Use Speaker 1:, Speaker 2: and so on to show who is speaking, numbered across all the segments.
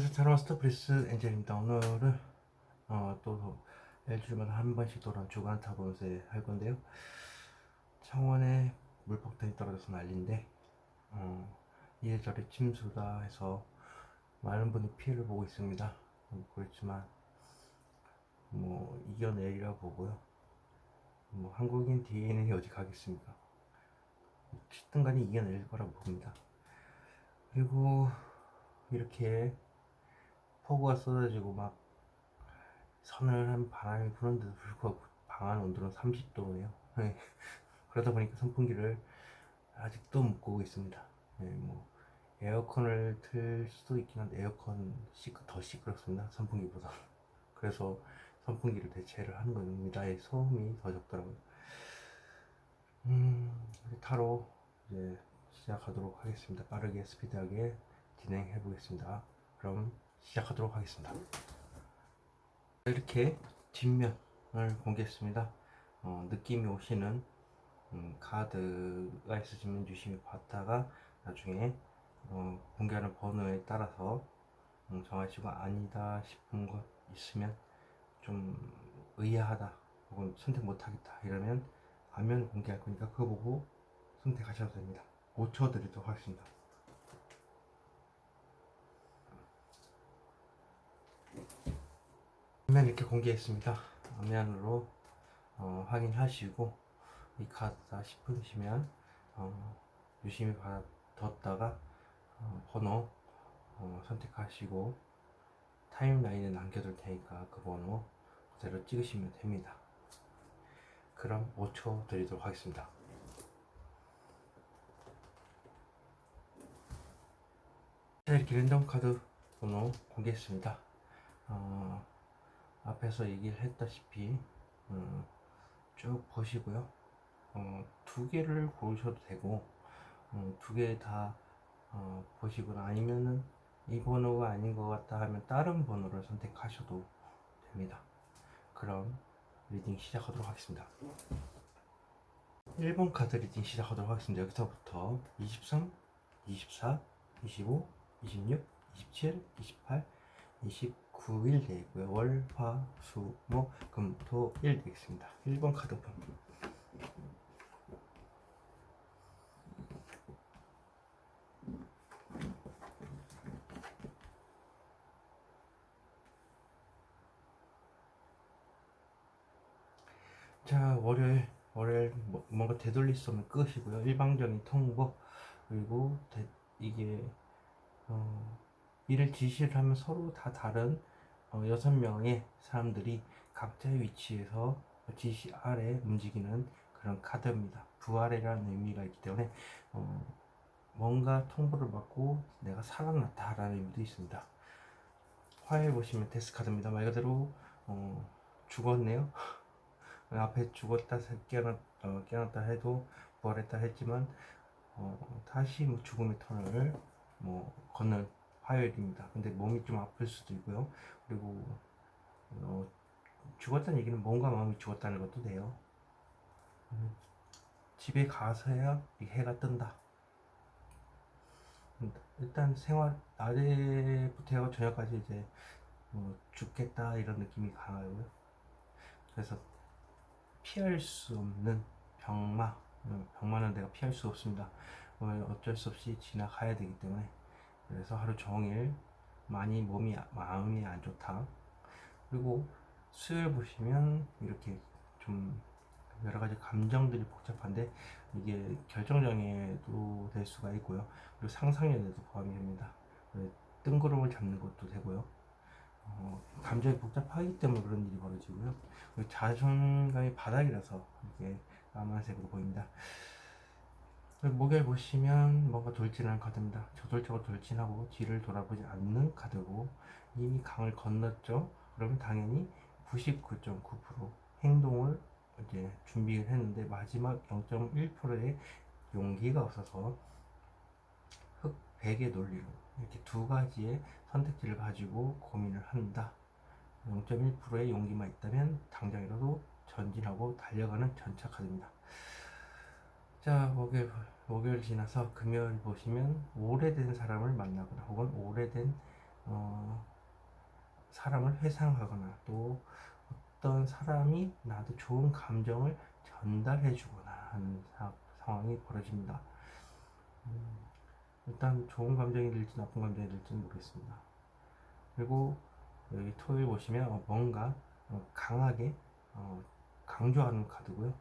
Speaker 1: 안녕하세요. 차로마스터 브리스 엔젤입니다. 오늘은 또 일주일마다 한 번씩 돌아온 주간 타로세 할 건데요. 창원에 물폭탄이 떨어져서 난리인데 이래저래 침수다 해서 많은 분이 피해를 보고 있습니다. 그렇지만 뭐 이겨내리라 보고요. 뭐 한국인 DNA는 어디 가겠습니까? 10등 간에 이겨낼 거라고 봅니다. 그리고 이렇게 폭우가 쏟아지고 막 서늘한 바람이 부는데도 불구하고 방 안 온도는 30도예요. 그러다 보니까 선풍기를 아직도 못 끄고 있습니다. 뭐 에어컨을 틀 수도 있긴 한데 에어컨 더 시끄럽습니다. 선풍기보다. 그래서 선풍기를 대체를 하는 겁니다. 소음이 더 적더라고요. 타로 이제 시작하도록 하겠습니다. 빠르게 스피드하게 진행해 보겠습니다. 그럼 시작하도록 하겠습니다. 이렇게 뒷면을 공개했습니다. 느낌이 오시는 카드가 있으시면 유심히 봤다가 나중에 공개하는 번호에 따라서 정하시고 아니다 싶은 것 있으면 좀 의아하다 혹은 선택 못하겠다 이러면 화면 공개할 거니까 그거 보고 선택하셔도 됩니다. 5초 드리도록 하겠습니다. 화면 이렇게 공개했습니다. 화면으로 확인하시고 이 카드다 싶으시면 유심히 받았다가 번호 선택하시고 타임라인에 남겨둘 테니까 그 번호 그대로 찍으시면 됩니다. 그럼 5초 드리도록 하겠습니다. 자, 이렇게 랜덤 카드 번호 공개했습니다. 앞에서 얘기를 했다시피 쭉 보시고요. 두 개를 고르셔도 되고 두 개 다 보시거나 아니면은 이 번호가 아닌 것 같다 하면 다른 번호를 선택하셔도 됩니다. 그럼 리딩 시작하도록 하겠습니다. 1번 카드 리딩 시작하도록 하겠습니다. 여기서부터 23, 24, 25, 26, 27, 28, 29일 되고요. 월, 화, 수, 목, 금, 토, 일 되겠습니다. 1번 카드 오픈. 자, 월요일 뭔가 되돌릴 수 없는 끝이고요. 일방적인 통보 그리고 이게 일을 지시를 하면 서로 다 다른 6명의 사람들이 각자의 위치에서 지시 아래 움직이는 그런 카드입니다. 부활이라는 의미가 있기 때문에 뭔가 통보를 받고 내가 살아났다라는 의미도 있습니다. 화요일 보시면 데스 카드입니다. 말 그대로 죽었네요. 앞에 죽었다 깨어났다 해도 부활했다 했지만 다시 뭐 죽음의 터널을 걷는 화요일입니다. 근데 몸이 좀 아플 수도 있고요. 그리고 죽었다는 얘기는 몸과 마음이 죽었다는 것도 돼요. 집에 가서야 이 해가 뜬다. 일단 생활 낮에부터 저녁까지 이제 죽겠다 이런 느낌이 강하고요. 그래서 피할 수 없는 병마는 내가 피할 수 없습니다. 어쩔 수 없이 지나가야 되기 때문에 그래서 하루 종일 많이 마음이 안 좋다. 그리고 수요일 보시면 이렇게 좀 여러 가지 감정들이 복잡한데 이게 결정장애도 될 수가 있고요. 그리고 상상력에도 포함이 됩니다. 뜬구름을 잡는 것도 되고요. 감정이 복잡하기 때문에 그런 일이 벌어지고요. 자존감이 바닥이라서 이게 까만색으로 보입니다. 목요일 보시면 뭔가 돌진하는 카드입니다. 저돌적으로 돌진하고 뒤를 돌아보지 않는 카드고 이미 강을 건넜죠. 그러면 당연히 99.9% 행동을 이제 준비를 했는데 마지막 0.1%의 용기가 없어서 흑 100의 논리로 이렇게 두 가지의 선택지를 가지고 고민을 한다. 0.1%의 용기만 있다면 당장이라도 전진하고 달려가는 전차 카드입니다. 자, 목요일 지나서 금요일 보시면 오래된 사람을 만나거나 혹은 오래된 사람을 회상하거나 또 어떤 사람이 나한테 좋은 감정을 전달해 주거나 하는 상황이 벌어집니다. 일단 좋은 감정이 될지 나쁜 감정이 될지는 모르겠습니다. 그리고 여기 토요일 보시면 뭔가 강하게 강조하는 카드고요.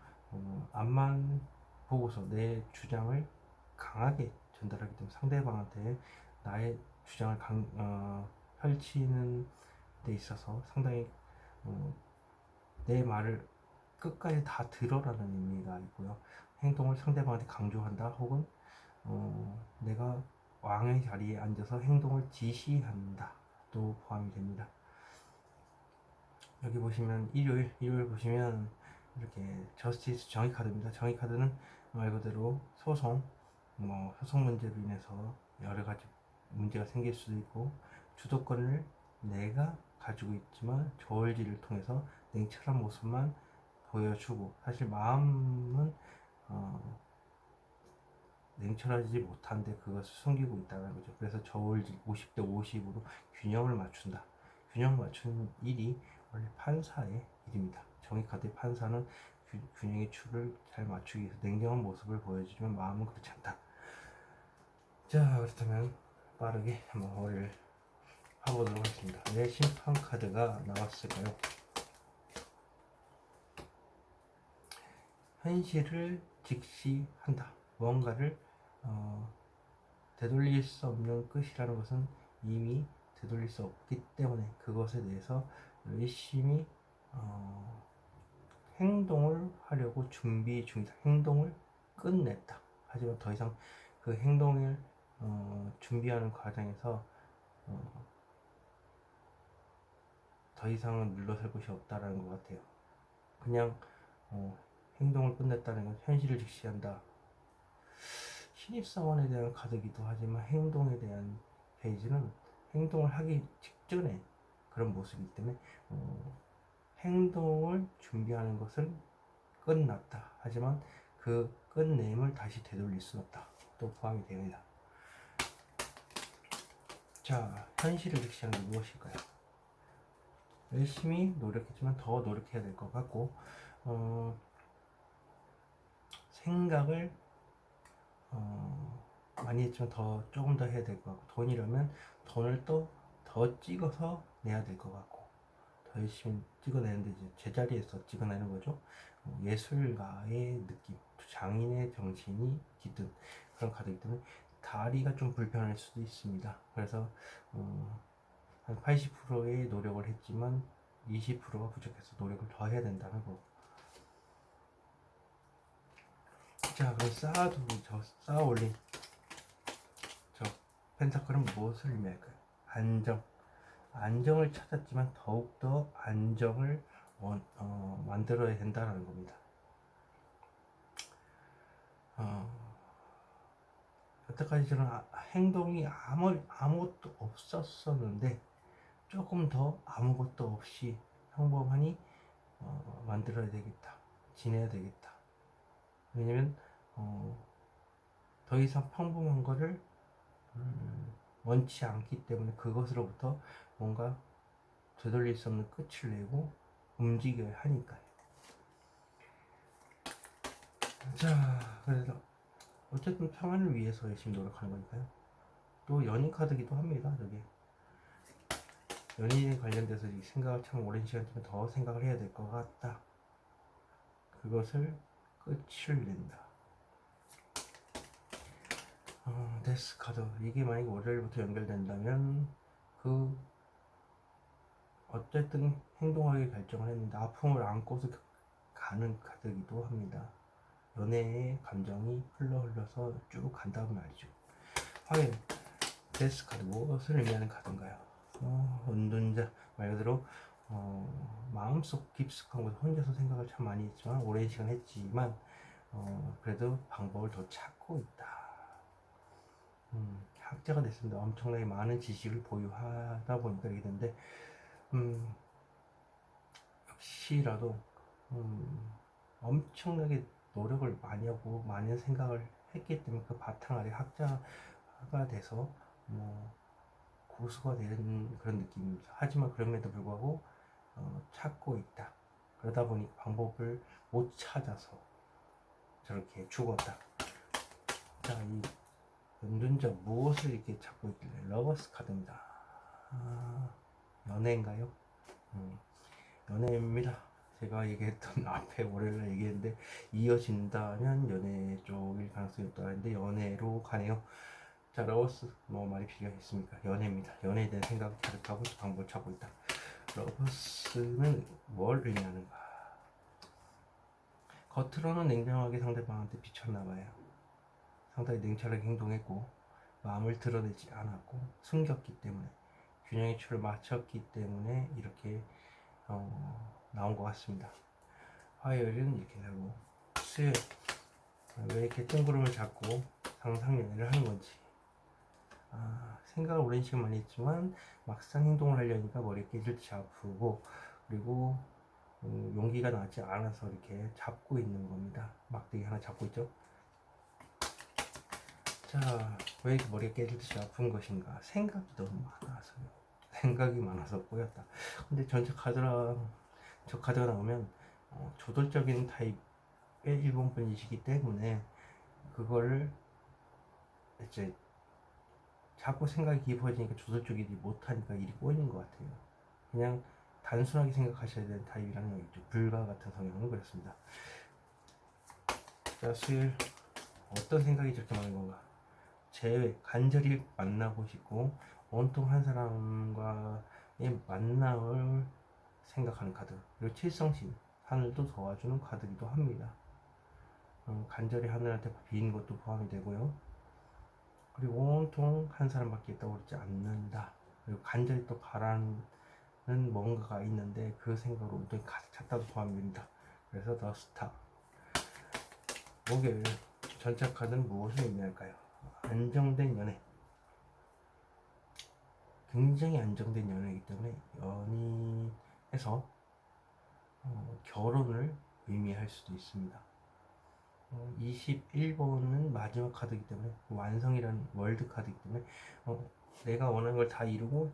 Speaker 1: 앞만 보고서 내 주장을 강하게 전달하기 때문에 상대방한테 나의 주장을 펼치는 데 있어서 상당히 내 말을 끝까지 다 들어라는 의미가 있고요. 행동을 상대방한테 강조한다 혹은 내가 왕의 자리에 앉아서 행동을 지시한다 또 포함이 됩니다. 여기 보시면 일요일 보시면 이렇게 저스티스 정의 카드입니다. 정의 카드는 말 그대로 소송 문제로 인해서 여러 가지 문제가 생길 수도 있고 주도권을 내가 가지고 있지만 저울질을 통해서 냉철한 모습만 보여주고 사실 마음은 냉철하지 못한데 그것을 숨기고 있다는 거죠. 그래서 저울질 50대 50으로 균형을 맞춘다. 균형 맞추는 일이 원래 판사의 일입니다. 정의카드의 판사는 균형의 축을 잘 맞추기 위해서 냉정한 모습을 보여주지만 마음은 그렇지 않다. 자, 그렇다면 빠르게 한번 머리를 파보도록 하겠습니다. 왜 심판 카드가 나왔을까요? 현실을 직시한다. 무언가를 되돌릴 수 없는 끝이라는 것은 이미 되돌릴 수 없기 때문에 그것에 대해서 열심히 행동을 하려고 준비 중이다. 행동을 끝냈다. 하지만 더 이상 그 행동을 준비하는 과정에서 더 이상은 물러설 곳이 없다라는 것 같아요. 그냥 행동을 끝냈다는 건 현실을 직시한다. 신입사원에 대한 카드기도 하지만 행동에 대한 페이지는 행동을 하기 직전에 그런 모습이기 때문에 행동을 준비하는 것은 끝났다. 하지만 그 끝냄을 다시 되돌릴 수 없다. 또 포함이 됩니다. 자, 현실을 직시하는 게 무엇일까요? 열심히 노력했지만 더 노력해야 될 것 같고 생각을 많이 했지만 조금 더 해야 될 것 같고 돈이라면 돈을 또 더 찍어서 내야 될 것 같고 더 열심히 찍어내는데 이제 제자리에서 찍어내는 거죠. 예술가의 느낌, 장인의 정신이 깃든 그런 카드이기 때문에 다리가 좀 불편할 수도 있습니다. 그래서 한 80%의 노력을 했지만 20%가 부족해서 노력을 더 해야 된다는 거. 자, 그럼 쌓아 올린 저 펜타클은 무엇을 의미할까요? 안정을 찾았지만 더욱더 안정을 만들어야 된다는 겁니다. 여태까지 저는 행동이 아무것도 없었었는데 조금 더 아무것도 없이 평범하니 만들어야 되겠다. 지내야 되겠다. 왜냐면 더 이상 평범한 거를 원치 않기 때문에 그것으로부터 뭔가 되돌릴 수 없는 끝을 내고 움직여야 하니까요. 자, 그래서 어쨌든 평안을 위해서 열심히 노력하는 거니까요. 또 연인 카드기도 합니다. 저기 연인에 관련돼서 생각을 참 오랜 시간 동안 더 생각을 해야 될 것 같다. 그것을 끝을 낸다. 데스 카드 이게 만약에 월요일부터 연결된다면 어쨌든 행동하기 결정을 했는데 아픔을 안고서 가는 카드이기도 합니다. 연애의 감정이 흘러서 쭉 간다는 말이죠. 확인. 데스 카드 무엇을 의미하는 카드인가요? 은둔자 말 그대로 마음속 깊숙한 곳 혼자서 생각을 참 많이 했지만 오랜 시간 했지만 그래도 방법을 더 찾고 있다. 학자가 됐습니다. 엄청나게 많은 지식을 보유하다 보니까 이렇게 되는데 역시라도 엄청나게 노력을 많이 하고 많은 생각을 했기 때문에 그 바탕 아래 학자가 돼서 고수가 되는 그런 느낌입니다. 하지만 그럼에도 불구하고 찾고 있다. 그러다 보니 방법을 못 찾아서 저렇게 죽었다. 자, 이 연둔자 무엇을 이렇게 찾고 있길래? 러버스 카드입니다. 연애인가요? 연애입니다. 제가 얘기했던 앞에 월요일날 얘기했는데 이어진다면 연애 쪽일 가능성이 없다 했는데 연애로 가네요. 자, 러버스 뭐 말이 필요했습니까? 연애입니다. 연애에 대한 생각을 가득하고 방법을 찾고 있다. 러버스는 뭘 의미하는가? 겉으로는 냉정하게 상대방한테 비쳤나봐요. 상당히 냉철하게 행동했고 마음을 드러내지 않았고 숨겼기 때문에 균형의 추를 맞췄기 때문에 이렇게 나온 것 같습니다. 화요일은 이렇게 되고 수요일 왜 이렇게 뜬구름을 잡고 상상연애를 하는 건지 생각을 오랜 시간 많이 했지만 막상 행동을 하려니까 머리가 깨질 듯이 아프고 그리고 용기가 나지 않아서 이렇게 잡고 있는 겁니다. 막대기 하나 잡고 있죠. 자, 왜 이렇게 머리가 깨질 듯이 아픈 것인가? 생각이 너무 많아서요. 생각이 많아서 꼬였다. 근데 전체 카드랑 저 카드가 나오면 조돌적인 타입의 일본 분이시기 때문에 그거를 이제 자꾸 생각이 깊어지니까 조돌적이지 못하니까 일이 꼬이는 것 같아요. 그냥 단순하게 생각하셔야 되는 타입이라는 얘기죠. 불가 같은 성향은 그렇습니다. 자, 수요일 어떤 생각이 저렇게 많은 건가? 제외, 간절히 만나고 싶고 온통 한 사람과의 만남을 생각하는 카드. 그리고 칠성신, 하늘도 도와주는 카드이기도 합니다. 간절히 하늘한테 비는 것도 포함이 되고요. 그리고 온통 한 사람밖에 떠오르지 않는다. 그리고 간절히 또 바라는 뭔가가 있는데 그 생각으로 온통히 가득 찼다도 포함이 됩니다. 그래서 더 스타. 목요일 전체 카드는 무엇을 의미할까요? 안정된 연애. 굉장히 안정된 연애이기 때문에 연인에서 결혼을 의미할 수도 있습니다. 21번은 마지막 카드이기 때문에 완성이라는 월드 카드이기 때문에 내가 원하는 걸 다 이루고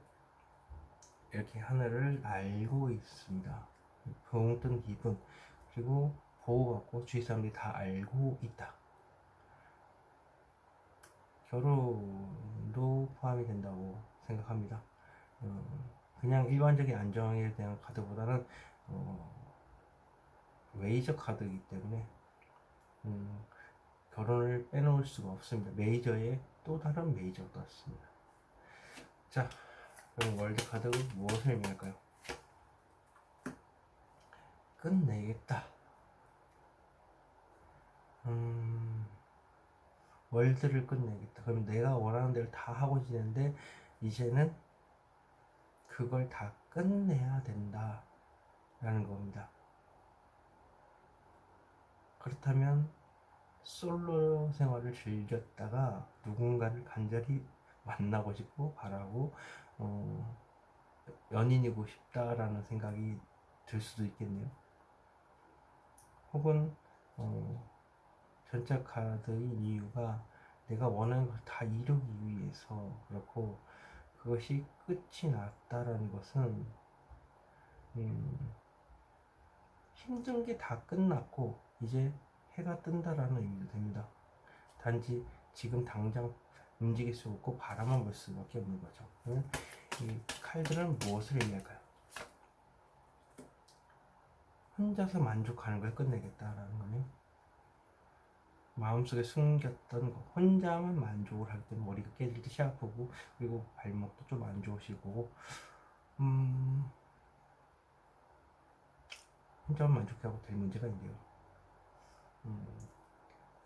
Speaker 1: 이렇게 하늘을 알고 있습니다. 붕 뜬 기분 그리고 보호받고 주위 사람들이 다 알고 있다. 결혼도 포함이 된다고 생각합니다. 그냥 일반적인 안정에 대한 카드보다는 메이저 카드이기 때문에 결혼을 빼놓을 수가 없습니다. 메이저의 또 다른 메이저 같습니다. 자, 그럼 월드 카드 무엇을 의미할까요? 끝내겠다. 월드를 끝내겠다. 그럼 내가 원하는 대로 다 하고 지내는데 이제는 그걸 다 끝내야 된다 라는 겁니다. 그렇다면 솔로 생활을 즐겼다가 누군가를 간절히 만나고 싶고 바라고 연인이고 싶다라는 생각이 들 수도 있겠네요. 혹은 전자 카드의 이유가 내가 원하는 걸 다 이루기 위해서 그렇고 그것이 끝이 났다라는 것은 힘든 게 다 끝났고 이제 해가 뜬다라는 의미도 됩니다. 단지 지금 당장 움직일 수 없고 바라만 볼 수밖에 없는 거죠. 이 칼들은 무엇을 의미할까요? 혼자서 만족하는 걸 끝내겠다라는 거네요. 마음속에 숨겼던 거 혼자만 만족을 할 때는 머리가 깨질 듯이 아프고 그리고 발목도 좀 안 좋으시고 혼자만 만족하고 될 문제가 있네요.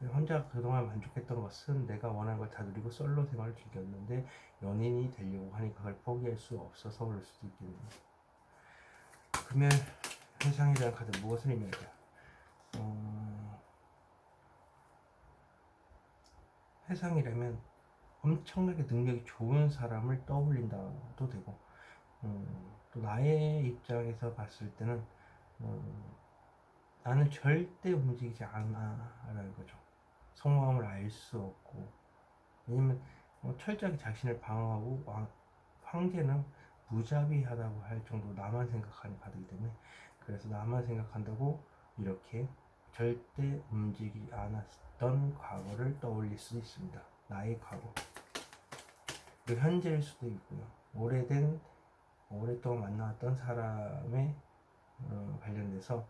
Speaker 1: 혼자 그동안 만족했던 것은 내가 원하는 걸 다 누리고 솔로 생활을 즐겼는데 연인이 되려고 하니까 그걸 포기할 수 없어서 그럴 수도 있겠네요. 금요일 회상에 대한 카드 무엇을 의미할까요? 회상이라면 엄청나게 능력이 좋은 사람을 떠올린다도 되고 또 나의 입장에서 봤을 때는 나는 절대 움직이지 않아 라는 거죠. 속마음을 알 수 없고 왜냐면 철저하게 자신을 방어하고 황제는 무자비하다고 할 정도로 나만 생각하는 카드이기 때문에, 그래서 나만 생각한다고 이렇게 절대 움직이지 않았던 과거를 떠올릴 수 있습니다. 나의 과거. 그 현재일 수도 있고요. 오랫동안 만나왔던 사람에 관련돼서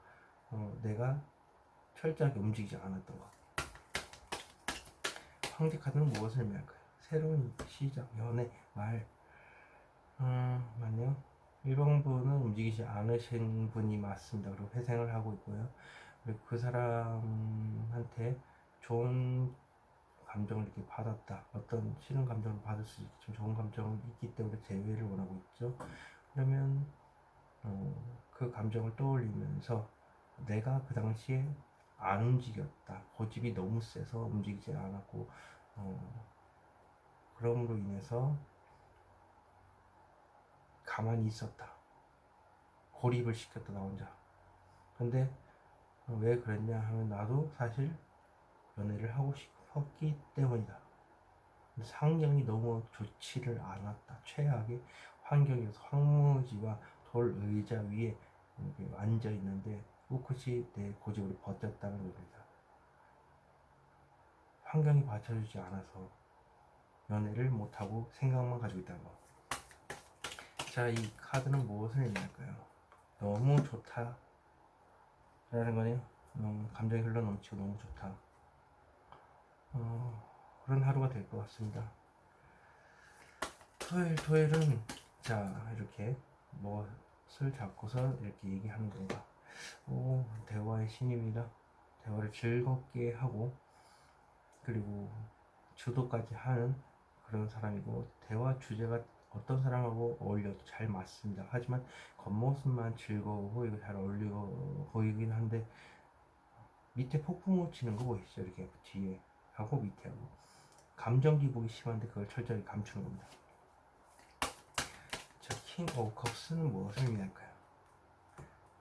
Speaker 1: 내가 철저하게 움직이지 않았던 것. 황제 카드는 무엇을 의미할까요? 새로운 시작, 연애, 말. 맞네요. 1번 분은 움직이지 않으신 분이 맞습니다. 그리고 회생을 하고 있고요. 그리고 그 사람한테 좋은 감정을 이렇게 받았다. 어떤 싫은 감정을 받을 수 있지만 좋은 감정이 있기 때문에 재회를 원하고 있죠. 그러면 그 감정을 떠올리면서 내가 그 당시에 안 움직였다. 고집이 너무 세서 움직이지 않았고 그럼으로 인해서 가만히 있었다. 고립을 시켰다, 나 혼자. 근데 왜 그랬냐 하면 나도 사실 연애를 하고 싶었기 때문이다. 상경이 너무 좋지를 않았다. 최악의 환경이어서 황무지와 돌 의자 위에 이렇게 앉아 있는데 꿋꿋이 내 고집을 버텼다는 겁니다. 환경이 받쳐주지 않아서 연애를 못하고 생각만 가지고 있다는 거. 자, 이 카드는 무엇을 의미할까요? 너무 좋다 라는 거네요. 감정이 흘러 넘치고 너무 좋다. 그런 하루가 될 것 같습니다. 토요일은 자, 이렇게 무엇을 잡고서 이렇게 얘기하는 건가. 대화의 신입니다. 대화를 즐겁게 하고 그리고 주도까지 하는 그런 사람이고, 대화 주제가 어떤 사람하고 어울려도 잘 맞습니다. 하지만 겉모습만 즐거워 보이고 잘 어울리고 보이긴 한데 밑에 폭풍우 치는 거 보이시죠? 이렇게 뒤에 하고 밑에 하고 감정 기복이 심한데 그걸 철저히 감추는 겁니다. 자, 킹 오브 컵스는 무엇을 의미할까요?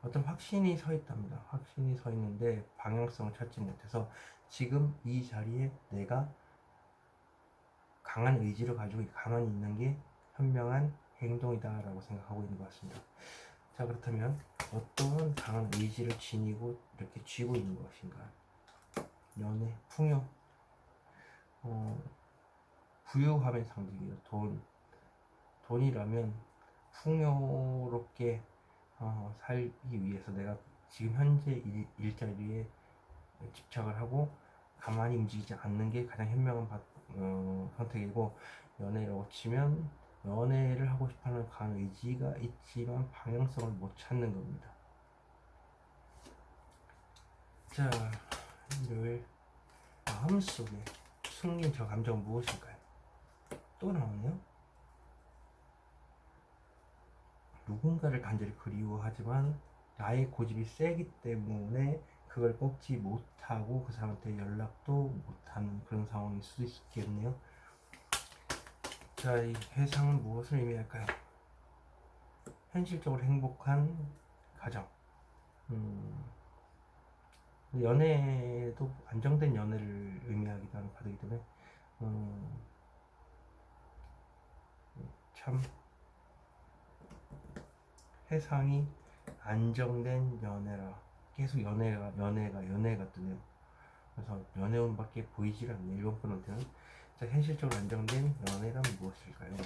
Speaker 1: 어떤 확신이 서 있답니다. 확신이 서 있는데 방향성을 찾지 못해서 지금 이 자리에 내가 강한 의지를 가지고 가만히 있는 게 현명한 행동이다 라고 생각하고 있는 것 같습니다. 자, 그렇다면 어떤 강한 의지를 지니고 이렇게 쥐고 있는 것인가? 연애, 풍요, 부유함의 상징이에요. 돈이라면 풍요롭게 살기 위해서 내가 지금 현재 일자리에 집착을 하고 가만히 움직이지 않는 게 가장 현명한 선택이고, 연애라고 치면 연애를 하고 싶어하는 강한 의지가 있지만 방향성을 못 찾는 겁니다. 자, 일요일 마음속에 숨긴 저 감정은 무엇일까요? 또 나오네요. 누군가를 간절히 그리워하지만 나의 고집이 세기 때문에 그걸 꺾지 못하고 그 사람한테 연락도 못하는 그런 상황일 수도 있겠네요. 자, 이 회상은 무엇을 의미할까요? 현실적으로 행복한 가정. 연애도 안정된 연애를 의미하기도 하는 카드이기 때문에 참 회상이 안정된 연애라. 계속 연애가 뜨네요. 그래서 연애운밖에 보이질 않네요. 일본 분한테는. 자, 현실적으로 안정된 연애란 무엇일까요?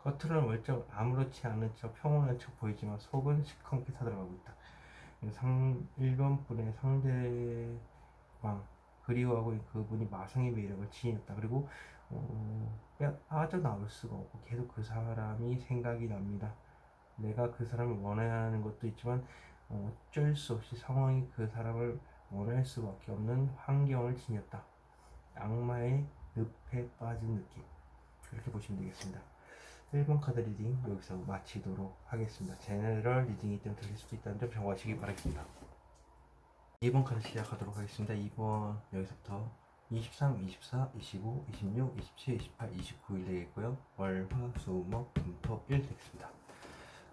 Speaker 1: 겉으로는 멀쩡 아무렇지 않은 척 평온한 척 보이지만 속은 시커멓게 타들어가고 있다. 1번 분의 상대방 그리워하고 그분이 마성의 매력을 지녔다. 그리고 빠져나올 수가 없고 계속 그 사람이 생각이 납니다. 내가 그 사람을 원하는 것도 있지만 어쩔 수 없이 상황이 그 사람을 원할 수밖에 없는 환경을 지녔다. 악마의 늪에 빠진 느낌. 그렇게 보시면 되겠습니다. 1번 카드 리딩 여기서 마치도록 하겠습니다. 제너럴 리딩이 좀 들릴 수도 있다는 점 참고하시기 바라겠습니다. 2번 카드 시작하도록 하겠습니다. 2번 여기서부터 23, 24, 25, 26, 27, 28, 29일 되겠고요. 월, 화, 수, 목, 금, 토, 일 되겠습니다.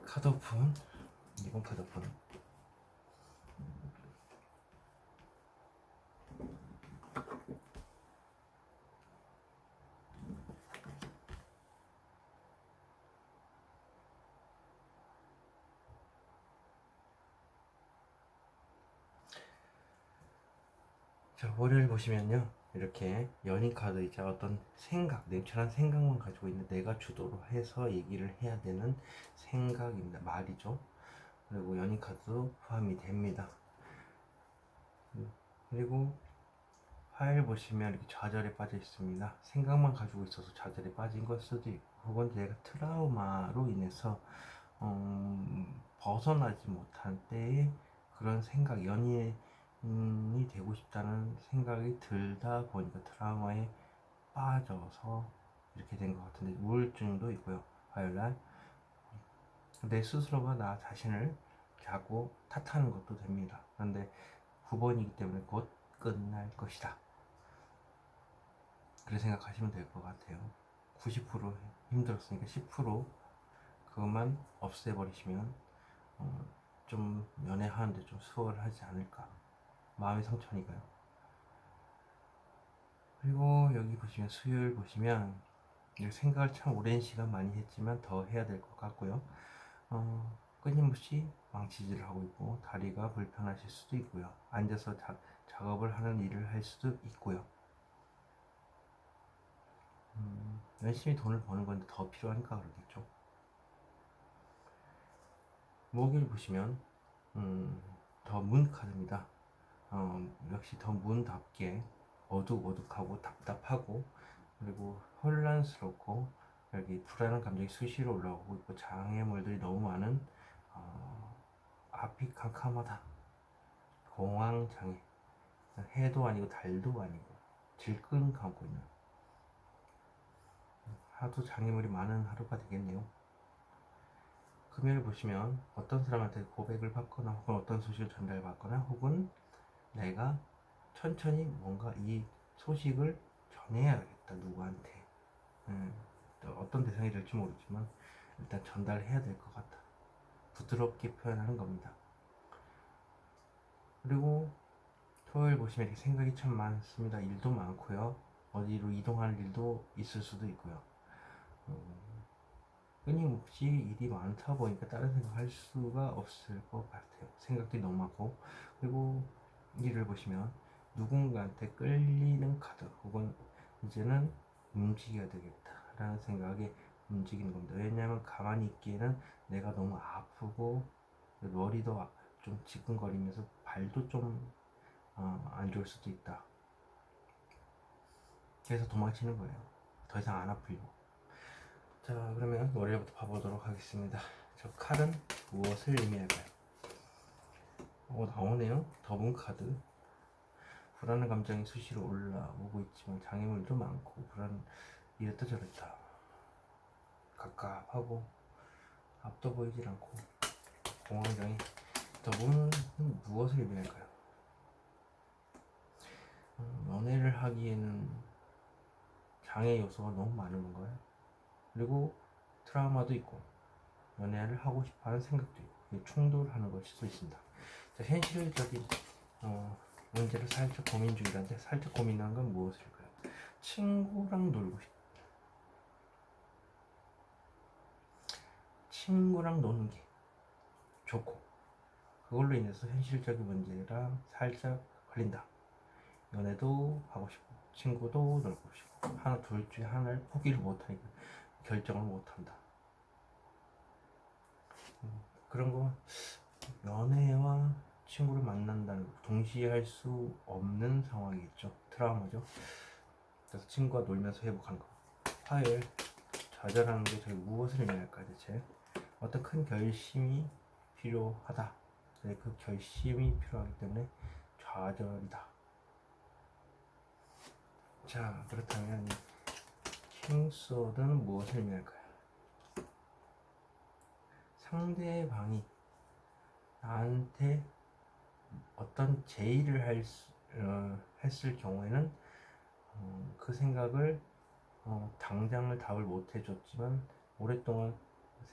Speaker 1: 카드 오픈. 2번 카드 오픈. 자, 월요일 보시면요. 이렇게 연인 카드 이제 어떤 생각, 냉철한 생각만 가지고 있는 내가 주도로 해서 얘기를 해야 되는 생각입니다. 말이죠. 그리고 연인 카드도 포함이 됩니다. 그리고 화요일 보시면 이렇게 좌절에 빠져 있습니다. 생각만 가지고 있어서 좌절에 빠진 걸 수도 있고, 혹은 내가 트라우마로 인해서 벗어나지 못한 때에 그런 생각, 연인이 되고 싶다는 생각이 들다 보니까 트라우마에 빠져서 이렇게 된 것 같은데, 우울증도 있고요. 화요일날 내 스스로가 나 자신을 자꾸 탓하는 것도 됩니다. 그런데 9번이기 때문에 곧 끝날 것이다, 그렇게 생각하시면 될 것 같아요. 90% 힘들었으니까 10% 그것만 없애버리시면 좀 연애하는데 좀 수월하지 않을까. 마음의 상처니까요. 그리고 여기 보시면 수요일 보시면 생각을 참 오랜 시간 많이 했지만 더 해야 될 것 같고요. 끊임없이 망치질을 하고 있고 다리가 불편하실 수도 있고요. 앉아서 작업을 하는 일을 할 수도 있고요. 열심히 돈을 버는 건데 더 필요하니까 그러겠죠. 목요일 보시면 더 문 카드입니다. 역시 더 문답게 어둑어둑하고 답답하고 그리고 혼란스럽고 여기 불안한 감정이 수시로 올라오고 있고 장애물들이 너무 많은 앞이 캄캄하다, 공황장애, 해도 아니고 달도 아니고 질끈 감고 있는 하도 장애물이 많은 하루가 되겠네요. 금요일 보시면 어떤 사람한테 고백을 받거나 혹은 어떤 소식을 전달받거나 혹은 내가 천천히 뭔가 이 소식을 전해야겠다 누구한테. 어떤 대상이 될지 모르지만 일단 전달해야 될 것 같다, 부드럽게 표현하는 겁니다. 그리고 토요일 보시면 이렇게 생각이 참 많습니다. 일도 많고요. 어디로 이동할 일도 있을 수도 있고요. 끊임없이 일이 많다 보니까 다른 생각 할 수가 없을 것 같아요. 생각들이 너무 많고. 그리고 일을 보시면 누군가한테 끌리는 카드 혹은 이제는 움직여야 되겠다라는 생각에 움직이는 겁니다. 왜냐하면 가만히 있기에는 내가 너무 아프고 머리도 좀 지끈거리면서 발도 좀 안 좋을 수도 있다. 그래서 도망치는 거예요. 더 이상 안 아프려고. 자, 그러면 월요일부터 봐보도록 하겠습니다. 저 칼은 무엇을 의미할까요? 나오네요. 더블 카드. 불안한 감정이 수시로 올라오고 있지만 장애물도 많고 이랬다 저랬다 갑갑하고 앞도 보이질 않고 공황장애. 더블은 무엇을 의미할까요? 연애를 하기에는 장애 요소가 너무 많은 건가요? 그리고 트라우마도 있고 연애를 하고 싶어하는 생각도 있고 충돌하는 것일 수 있습니다. 자, 현실적인 문제를 살짝 고민 중이라는데, 살짝 고민한 건 무엇일까요? 친구랑 놀고 싶다. 친구랑 노는 게 좋고 그걸로 인해서 현실적인 문제랑 살짝 걸린다. 연애도 하고 싶고 친구도 놀고 싶고 하나 둘 중에 하나를 포기를 못하니까 결정을 못한다. 그런 거 연애와 친구를 만난다는 거 동시에 할 수 없는 상황이겠죠. 트라우마죠. 그래서 친구와 놀면서 회복하는 거. 화요일 좌절하는 게 저희 무엇을 의미할까 대체? 어떤 큰 결심이 필요하다. 그 결심이 필요하기 때문에 좌절이다. 자, 그렇다면 킹소드는 무엇을 의미할까요? 상대방이 나한테 어떤 제의를 했을 경우에는 그 생각을 당장을 답을 못 해줬지만 오랫동안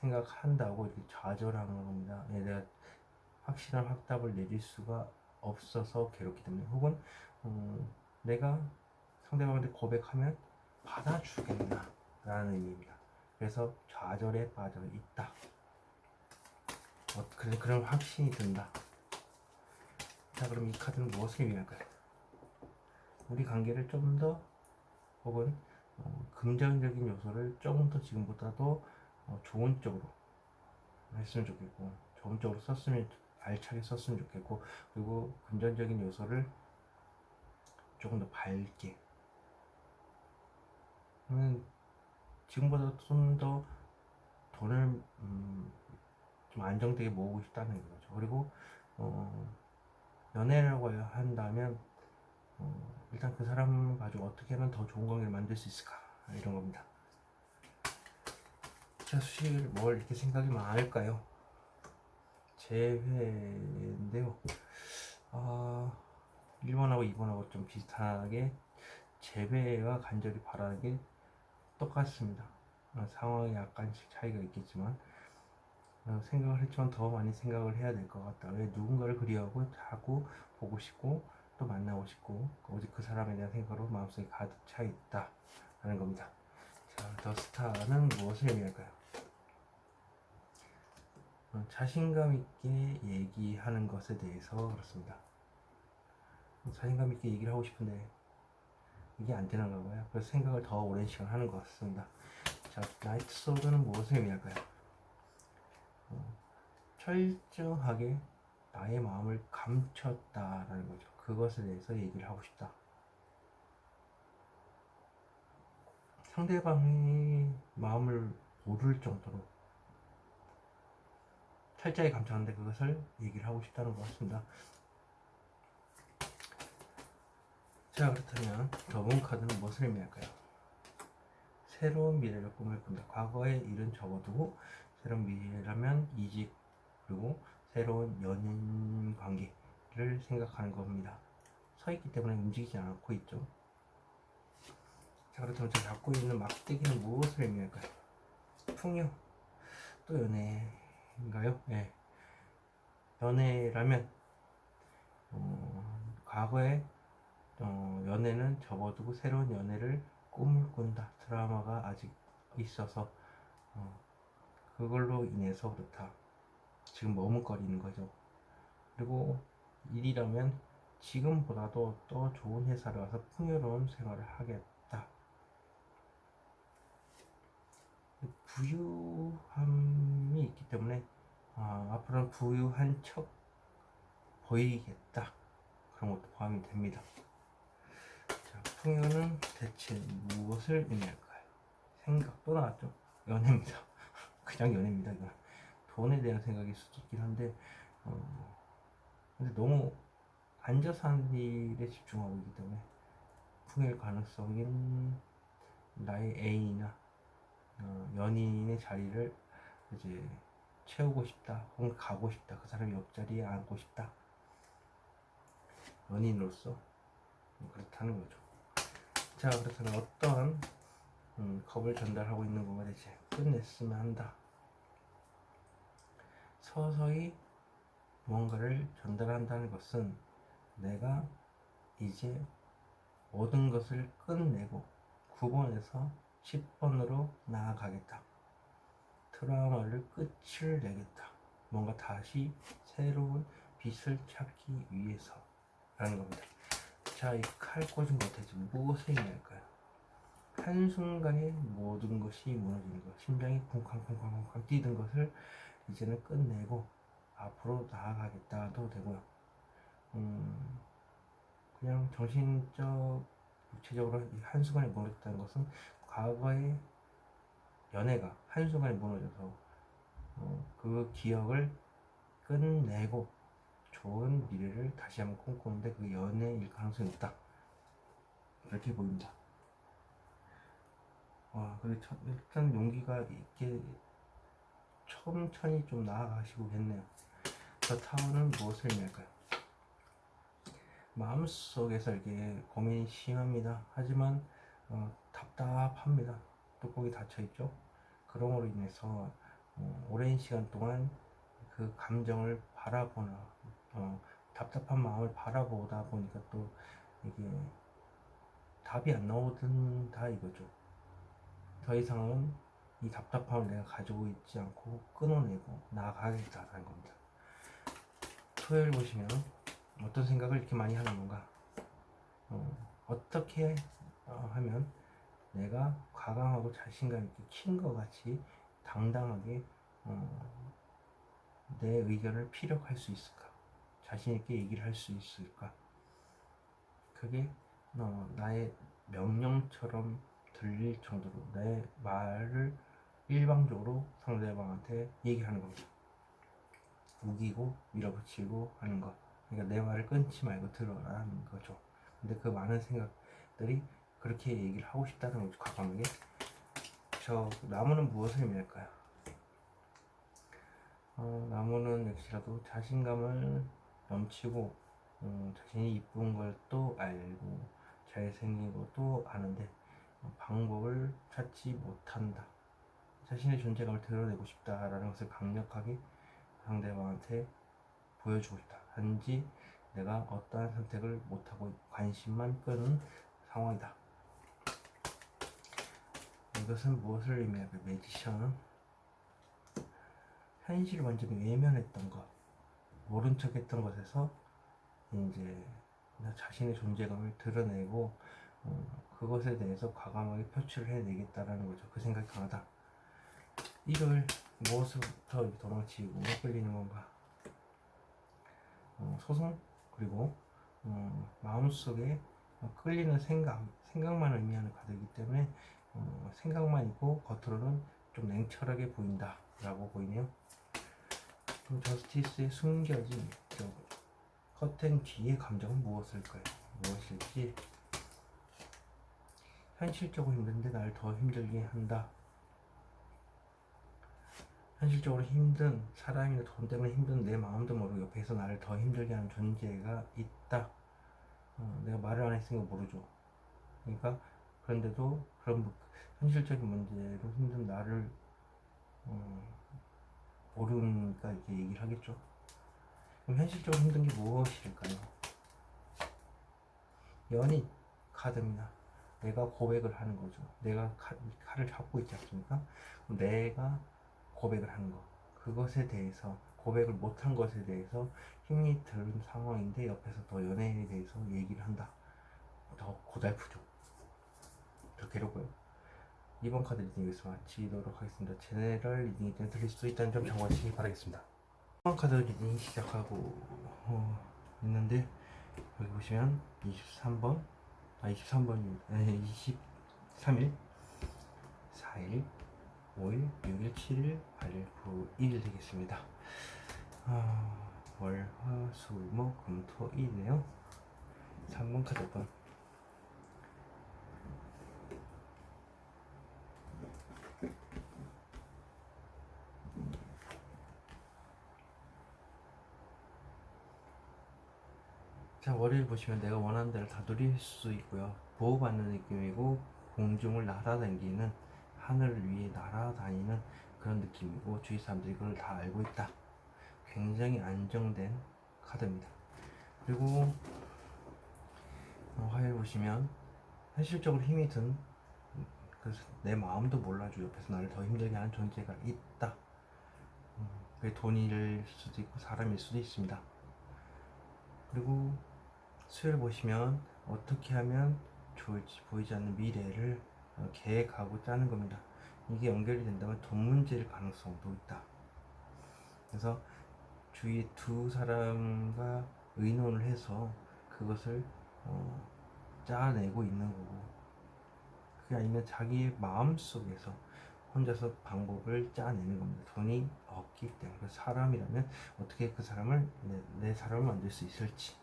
Speaker 1: 생각한다고 이렇게 좌절하는 겁니다. 내가 확실한 확답을 내릴 수가 없어서 괴롭기 때문에, 혹은 내가 상대방한테 고백하면 받아주겠나 라는 의미입니다. 그래서 좌절에 빠져 있다. 그런 확신이 든다. 자, 그럼 이 카드는 무엇을 의미할까요? 우리 관계를 좀 더 혹은 긍정적인 요소를 조금 더 지금보다도 좋은 쪽으로 했으면 좋겠고, 좋은 쪽으로 썼으면, 알차게 썼으면 좋겠고, 그리고 금전적인 요소를 조금 더 밝게 하면 지금보다 좀 더 돈을 좀 안정되게 모으고 싶다는 거죠. 그리고 연애라고 한다면 일단 그 사람 가지고 어떻게 하면 더 좋은 관계를 만들 수 있을까, 이런 겁니다. 자, 수실 뭘 이렇게 생각이 많을까요? 재회인데요. 1번하고 2번하고 좀 비슷하게 재회와 간절히 바라는 게 똑같습니다. 상황이 약간씩 차이가 있겠지만 생각을 했지만 더 많이 생각을 해야 될 것 같다. 왜 누군가를 그리워하고 자꾸 보고 싶고 또 만나고 싶고 오직 그 사람에 대한 생각으로 마음속에 가득 차 있다 라는 겁니다. 자, 더 스타는 무엇을 의미할까요? 자신감 있게 얘기하는 것에 대해서 그렇습니다. 자신감 있게 얘기를 하고 싶은데 이게 안 되는가 봐요. 그래서 생각을 더 오랜 시간 하는 것 같습니다. 자, 나이트 소드는 무엇을 의미할까요? 철저하게 나의 마음을 감췄다라는 거죠. 그것에 대해서 얘기를 하고 싶다. 상대방의 마음을 모를 정도로 철저히 감췄는데 그것을 얘기를 하고 싶다는 것 같습니다. 자, 그렇다면 더문 카드는 무엇을 의미할까요? 새로운 미래를 꿈을 꾼다. 과거의 일은 접어두고 새로운 미래라면 이직, 그리고 새로운 연인 관계를 생각하는 겁니다. 서 있기 때문에 움직이지 않고 있죠. 자, 그렇다면 제가 갖고 있는 막대기는 무엇을 의미할까요? 풍요. 또 연애인가요? 네. 연애라면 과거에 연애는 접어두고 새로운 연애를 꿈을 꾼다. 드라마가 아직 있어서 그걸로 인해서 그렇다. 지금 머뭇거리는 거죠. 그리고 일이라면 지금보다도 더 좋은 회사를 와서 풍요로운 생활을 하겠다. 부유함이 있기 때문에 앞으로는 부유한 척 보이겠다. 그런 것도 포함이 됩니다. 자, 풍요는 대체 무엇을 의미할까요? 생각도 나왔죠. 연애입니다. 그냥 연애입니다. 이건 돈에 대한 생각일 수도 있긴 한데 근데 너무 앉아서 하는 일에 집중하고 있기 때문에 풍요일 가능성인 나의 애인이나 연인의 자리를 이제 채우고 싶다, 혹은 가고 싶다, 그 사람 옆자리에 앉고 싶다, 연인으로서 그렇다는 거죠. 자, 그렇다면 어떠한 겁을 전달하고 있는 건가 대체 끝냈으면 한다. 서서히 무언가를 전달한다는 것은 내가 이제 모든 것을 끝내고 9번에서 10번으로 나아가겠다. 트라우마를 끝을 내겠다. 뭔가 다시 새로운 빛을 찾기 위해서 라는 겁니다. 자, 이 칼 꽂은 것 대체 무엇을 의미할까요? 한순간에 모든 것이 무너지는 것, 심장이 쿵쾅쿵쾅쿵쾅 뛰던 것을 이제는 끝내고 앞으로 나아가겠다도 되고요. 그냥 정신적, 육체적으로 한순간에 무너졌다는 것은 과거의 연애가 한순간에 무너져서 그 기억을 끝내고 좋은 미래를 다시 한번 꿈꾸는데 그 연애일 가능성이 있다. 이렇게 보입니다. 그리고 일단 용기가 있게 천천히 좀 나아가시고 겠네요. 저 타워는 무엇을 의미할까요? 마음속에서 이렇게 고민이 심합니다. 하지만 답답합니다. 뚜껑이 닫혀있죠. 그럼으로 인해서 오랜 시간 동안 그 감정을 바라보나 답답한 마음을 바라보다 보니까 또 이게 답이 안 나오든다 이거죠. 더 이상은 이 답답함을 내가 가지고 있지 않고 끊어내고 나아가겠다는 겁니다. 토요일 보시면 어떤 생각을 이렇게 많이 하는 건가, 어떻게 하면 내가 과감하고 자신감 있게 킨 것 같이 당당하게 내 의견을 피력할 수 있을까? 자신 있게 얘기를 할 수 있을까? 그게 나의 명령처럼 들릴 정도로 내 말을 일방적으로 상대방한테 얘기하는 겁니다. 우기고 밀어붙이고 하는 것. 그러니까 내 말을 끊지 말고 들어라는 거죠. 근데 그 많은 생각들이 그렇게 얘기를 하고 싶다는 거죠. 과감하게. 저 나무는 무엇을 의미할까요? 나무는 역시라도 자신감을 넘치고 자신이 이쁜 걸 또 알고 잘생긴 것도 아는데 방법을 찾지 못한다. 자신의 존재감을 드러내고 싶다라는 것을 강력하게 상대방한테 보여주고 있다. 단지 내가 어떠한 선택을 못하고 관심만 끄는 상황이다. 이것은 무엇을 의미할까? 매지션. 현실을 완전히 외면했던 것, 모른 척 했던 것에서 이제 자신의 존재감을 드러내고 그것에 대해서 과감하게 표출을 해내겠다라는 거죠. 그 생각이 강하다. 이걸 무엇으로부터 도망치고 끌리는 건가? 소송, 그리고 마음속에 끌리는 생각만 의미하는 카드이기 때문에 생각만 있고 겉으로는 좀 냉철하게 보인다 라고 보이네요. 그럼 저스티스의 숨겨진 커튼 뒤의 감정은 무엇일까요? 무엇일지. 현실적으로 힘든데 나를 더 힘들게 한다. 현실적으로 힘든 사람이나 돈 때문에 힘든 내 마음도 모르고 옆에서 나를 더 힘들게 하는 존재가 있다. 내가 말을 안 했으니까 모르죠. 그러니까 그런데도 그런 현실적인 문제로 힘든 나를 모르니까 이렇게 얘기를 하겠죠. 그럼 현실적으로 힘든 게 무엇일까요? 연인 카드입니다. 내가 고백을 하는 거죠. 내가 칼을 잡고 있지 않습니까? 내가 고백을 하는 거. 그것에 대해서 고백을 못한 것에 대해서 힘이 든 상황인데 옆에서 더 연애에 대해서 얘기를 한다. 더 고달프죠. 더 괴롭고요. 이번 카드 리딩 여기서 마치도록 하겠습니다. 제네럴 리딩이 때문에 들릴 수도 있다는 점 참고하시기 바라겠습니다. 이번 카드 리딩 시작하고 있는데 여기 보시면 23번 23번입니다. 23일 4일 5일 6일 7일 8일 9일 되겠습니다. 월, 화, 수, 목, 금, 토, 일이네요. 3번 카드 번. 자, 월요일 보시면 내가 원하는 대로 다 누릴 수 있고요. 보호받는 느낌이고 공중을 날아다니는, 하늘을 위해 날아다니는 그런 느낌이고 주위 사람들이 그걸 다 알고 있다. 굉장히 안정된 카드입니다. 그리고 화요일 보시면 현실적으로 힘이 든, 그래서 내 마음도 몰라줘 옆에서 나를 더 힘들게 하는 존재가 있다. 그게 돈일 수도 있고 사람일 수도 있습니다. 그리고 수요일 보시면 어떻게 하면 좋을지 보이지 않는 미래를 계획하고 짜는 겁니다. 이게 연결이 된다면 돈 문제일 가능성도 있다. 그래서 주위에 두 사람과 의논을 해서 그것을 짜내고 있는 거고, 그게 아니면 자기의 마음속에서 혼자서 방법을 짜내는 겁니다. 돈이 없기 때문에. 그래서 사람이라면 어떻게 그 사람을 내 사람을 만들 수 있을지.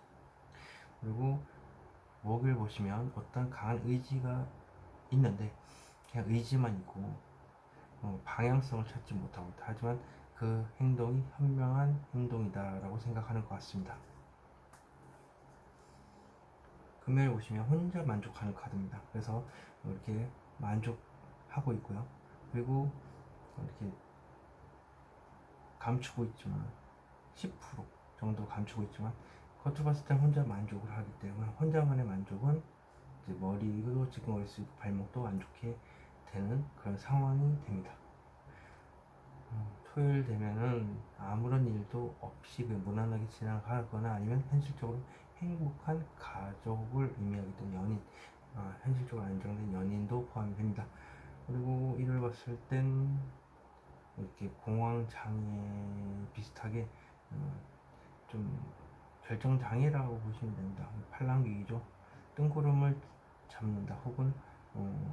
Speaker 1: 그리고 목을 보시면 어떤 강한 의지가 있는데 그냥 의지만 있고 방향성을 찾지 못하고 있다. 하지만 그 행동이 현명한 행동이다 라고 생각하는 것 같습니다. 금요일 보시면 혼자 만족하는 카드입니다. 그래서 이렇게 만족하고 있고요. 그리고 이렇게 감추고 있지만 10% 정도 감추고 있지만 겉으로 봤을 때 혼자 만족을 하기 때문에 혼자만의 만족은 이제 머리도 지끈거릴 수 있고 발목도 안 좋게 되는 그런 상황이 됩니다. 토요일 되면은 아무런 일도 없이 무난하게 지나가거나 아니면 현실적으로 행복한 가족을 의미하기 때문에 연인, 현실적으로 안정된 연인도 포함이 됩니다. 그리고 이를 봤을 땐 이렇게 공황 장애 비슷하게 좀 결정 장애라고 보시면 됩니다. 팔랑귀이죠. 뜬구름을 잡는다 혹은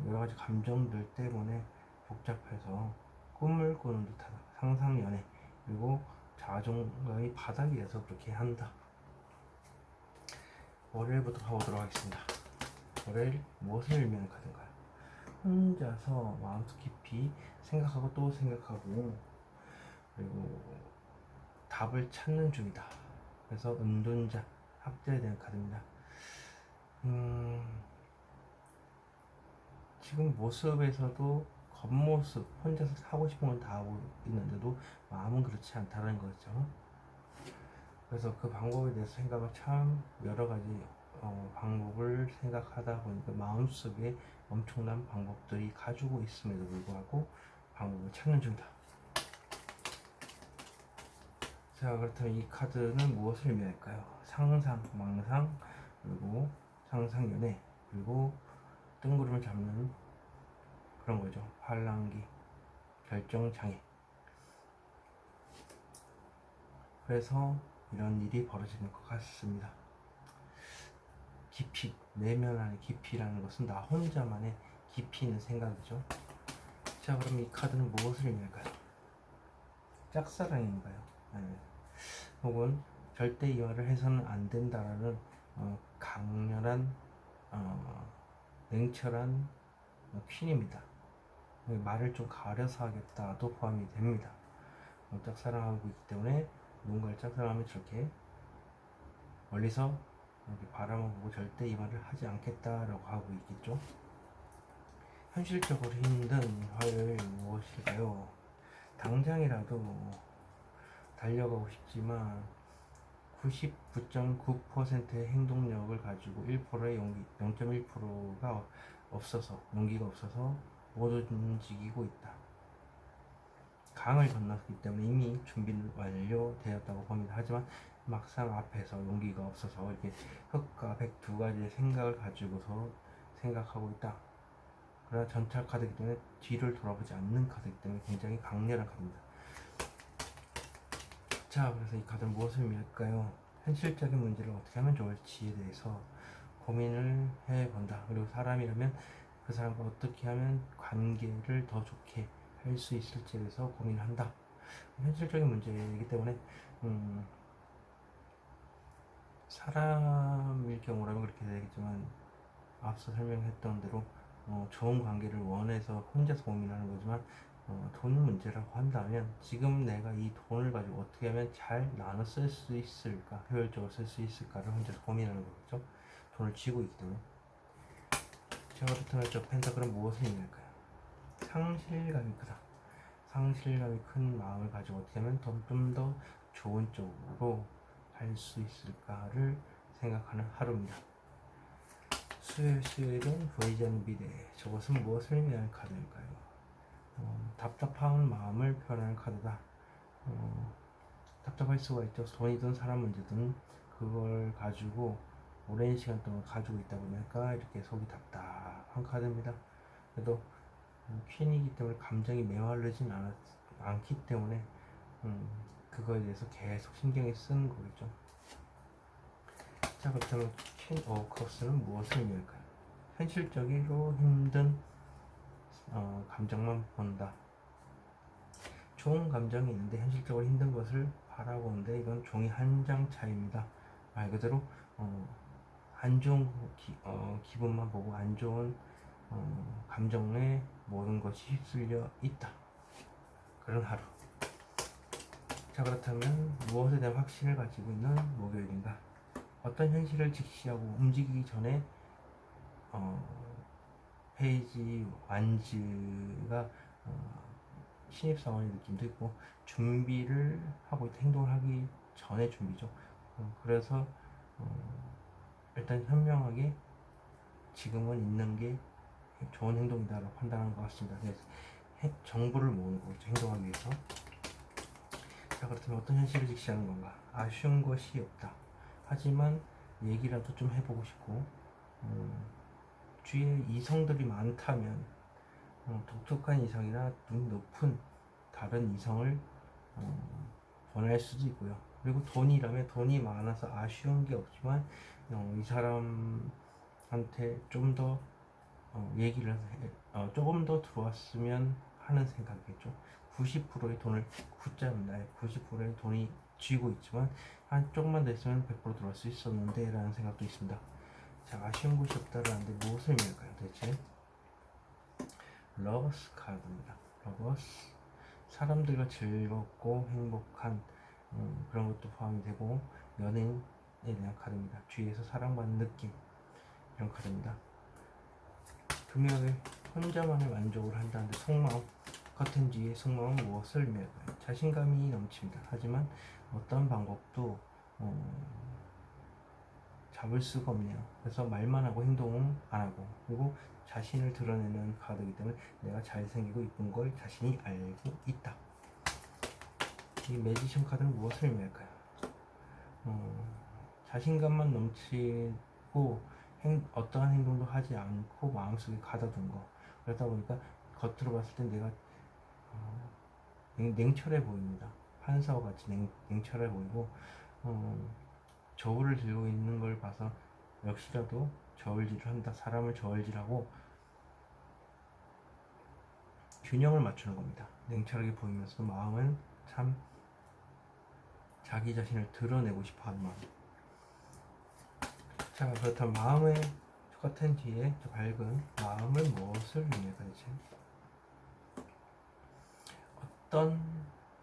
Speaker 1: 여러 가지 감정들 때문에 복잡해서 꿈을 꾸는 듯하다. 상상 연애 그리고 자존감이 바닥이어서 그렇게 한다. 월요일부터 가보도록 하겠습니다. 월요일 무엇을 의미하는 카드인가요? 혼자서 마음속 깊이 생각하고 또 생각하고 그리고 답을 찾는 중이다. 그래서 은둔자, 학자에 대한 카드입니다. 지금 모습에서도 겉모습, 혼자서 하고 싶은 건 다 하고 있는데도 마음은 그렇지 않다는 거죠. 그래서 그 방법에 대해서 생각을 참 여러 가지 방법을 생각하다 보니까 마음속에 엄청난 방법들이 가지고 있음에도 불구하고 방법을 찾는 중이다. 자, 그렇다면 이 카드는 무엇을 의미할까요? 상상, 망상, 그리고 상상 연애, 그리고 뜬구름을 잡는 그런 거죠. 팔랑귀, 결정 장애. 그래서 이런 일이 벌어지는 것 같습니다. 깊이, 내면 안의 깊이라는 것은 나 혼자만의 깊이 있는 생각이죠. 자, 그럼 이 카드는 무엇을 의미할까요? 짝사랑인가요? 네. 혹은 절대 이화를 해서는 안 된다라는 강렬한 냉철한 퀸입니다. 말을 좀 가려서 하겠다도 포함이 됩니다. 짝사랑하고 있기 때문에 누군가를 짝사랑하면 저렇게 멀리서 이렇게 바라만 보고 절대 이 말을 하지 않겠다라고 하고 있겠죠. 현실적으로 힘든 화요일 무엇일까요? 당장이라도 달려가고 싶지만 99.9%의 행동력을 가지고 1%의 용기, 0.1%가 없어서, 용기가 없어서 못 움직이고 있다. 강을 건넜기 때문에 이미 준비는 완료되었다고 봅니다. 하지만 막상 앞에서 용기가 없어서 이렇게 흑과 백 두 가지의 생각을 가지고서 생각하고 있다. 그러나 전차 카드이기 때문에 뒤를 돌아보지 않는 카드이기 때문에 굉장히 강렬한 카드입니다. 자, 그래서 이 카드는 무엇을 의미할까요? 현실적인 문제를 어떻게 하면 좋을지에 대해서 고민을 해본다. 그리고 사람이라면 그 사람과 어떻게 하면 관계를 더 좋게 할 수 있을지에 대해서 고민한다. 현실적인 문제이기 때문에 사람일 경우라면 그렇게 되겠지만 앞서 설명했던 대로 좋은 관계를 원해서 혼자서 고민하는 거지만 돈 문제라고 한다면 지금 내가 이 돈을 가지고 어떻게 하면 잘 나눠 쓸 수 있을까, 효율적으로 쓸 수 있을까를 혼자서 고민하는 거겠죠. 돈을 쥐고 있기 때문에. 자, 그렇다면 저 펜타클은 무엇을 의미할까요? 상실감이 크다. 상실감이 큰 마음을 가지고 어떻게 하면 좀 더 좋은 쪽으로 할 수 있을까를 생각하는 하루입니다. 수요일은 보이지 않는 미래. 저것은 무엇을 의미하는 카드일까요? 답답한 마음을 표현하는 카드다. 답답할 수가 있죠. 돈이든 사람 문제든 그걸 가지고 오랜 시간 동안 가지고 있다 보니까 이렇게 속이 답답한 카드입니다. 그래도 퀸이기 때문에 감정이 메마르진 않기 때문에 그거에 대해서 계속 신경이 쓰는 거겠죠. 자, 그렇다면 퀸 오브 컵스는 무엇을 의미할까요? 현실적으로 힘든 감정만 본다. 좋은 감정이 있는데 현실적으로 힘든 것을 바라보는데 이건 종이 한 장 차이입니다. 말 그대로 안 좋은 기분만 보고 안 좋은 감정에 모든 것이 휩쓸려 있다. 그런 하루. 자, 그렇다면 무엇에 대한 확신을 가지고 있는 목요일인가? 어떤 현실을 직시하고 움직이기 전에 페이지 완즈가 신입사원의 느낌도 있고 준비를 하고 있다. 행동을 하기 전에 준비죠. 그래서 일단 현명하게 지금은 있는 게 좋은 행동이다라고 판단하는 것 같습니다. 그래서 정보를 모으는 거죠. 행동하기 위해서. 자, 그렇다면 어떤 현실을 직시하는 건가? 아쉬운 것이 없다. 하지만 얘기라도 좀 해보고 싶고, 주위에 이성들이 많다면 독특한 이성이나 눈 높은 다른 이성을 원할 수도 있고요. 그리고 돈이라면 돈이 많아서 아쉬운 게 없지만 이 사람한테 좀 더 얘기를 조금 더 들어왔으면 하는 생각이겠죠. 90%의 돈을 9자입니다. 90%의 돈이 쥐고 있지만 한 조금만 더 있으면 100% 들어올 수 있었는데 라는 생각도 있습니다. 자, 아쉬운 것이 없다라는데 무엇을 의미할까요 대체? 러버스 카드입니다. 러버스, 사람들과 즐겁고 행복한 그런 것도 포함이 되고, 연인에 대한 카드입니다. 주위에서 사랑받는 느낌, 이런 카드입니다. 금요일 혼자만의 만족을 한다는데 속마음, 커튼 뒤의 속마음은 무엇을 의미할까요? 자신감이 넘칩니다. 하지만 어떤 방법도 잡을 수가 없네요. 그래서 말만 하고 행동은 안 하고, 그리고 자신을 드러내는 카드이기 때문에 내가 잘생기고 이쁜 걸 자신이 알고 있다. 이 매지션 카드는 무엇을 의미할까요? 자신감만 넘치고 어떠한 행동도 하지 않고 마음속에 가둬둔 거. 그러다 보니까 겉으로 봤을 때 내가 냉철해 보입니다. 판사와 같이 냉철해 보이고, 저울을 들고 있는 걸 봐서 역시라도 저울질을 한다. 사람을 저울질하고 균형을 맞추는 겁니다. 냉철하게 보이면서 마음은 참 자기 자신을 드러내고 싶어 하는 마음. 자, 그렇다면 마음의 똑같은 뒤에 밝은 마음을 무엇을 의미할까요? 어떤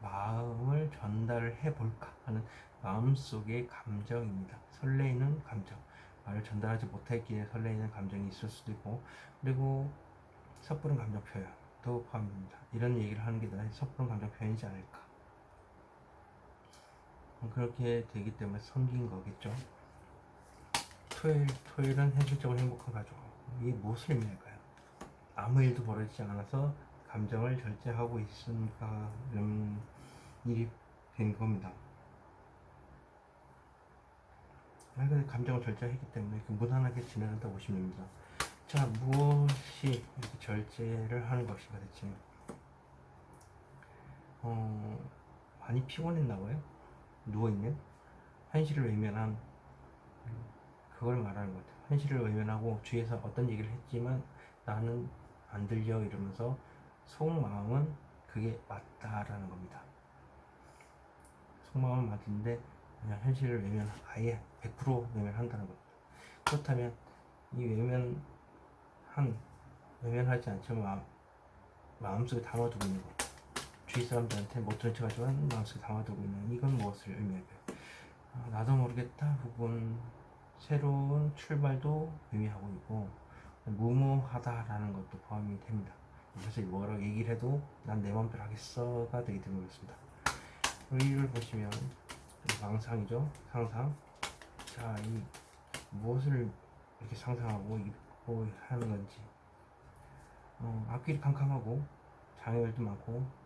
Speaker 1: 마음을 전달을 해볼까 하는 마음속의 감정입니다. 설레이는 감정, 말을 전달하지 못했기에 설레이는 감정이 있을 수도 있고, 그리고 섣부른 감정 표현도 포함됩니다. 이런 얘기를 하는 게 나의 섣부른 감정 표현이지 않을까. 그렇게 되기 때문에 섬긴 거겠죠. 토요일은 현실적으로 행복한 가족. 이게 무엇을 의미할까요? 아무 일도 벌어지지 않아서 감정을 절제하고 있으니까 이런 일이 된 겁니다. 감정을 절제했기 때문에 무난하게 진행한다고 보시면 됩니다. 자, 무엇이 이렇게 절제를 하는 것인가 대체? 많이 피곤했나 봐요. 누워있는 현실을 외면한, 그걸 말하는 것 같아요. 현실을 외면하고 주위에서 어떤 얘기를 했지만 나는 안 들려 이러면서 속마음은 그게 맞다라는 겁니다. 속마음은 맞는데 그냥 현실을 아예 100% 외면한다는 겁니다. 그렇다면 이 외면하지 않지만 마음속에 담아두고 있는 것, 주위 사람들한테 못 들은 척 하지만 마음속에 담아두고 있는, 이건 무엇을 의미할까요? 나도 모르겠다 혹은 새로운 출발도 의미하고 있고, 무모하다라는 것도 포함이 됩니다. 그래서 뭐라고 얘기를 해도 난 내 맘대로 하겠어가 되기 때문에 그렇습니다. 이를 보시면 망상이죠. 상상. 자, 이 무엇을 이렇게 상상하고 입고 하는 건지, 앞길이 캄캄하고 장애물도 많고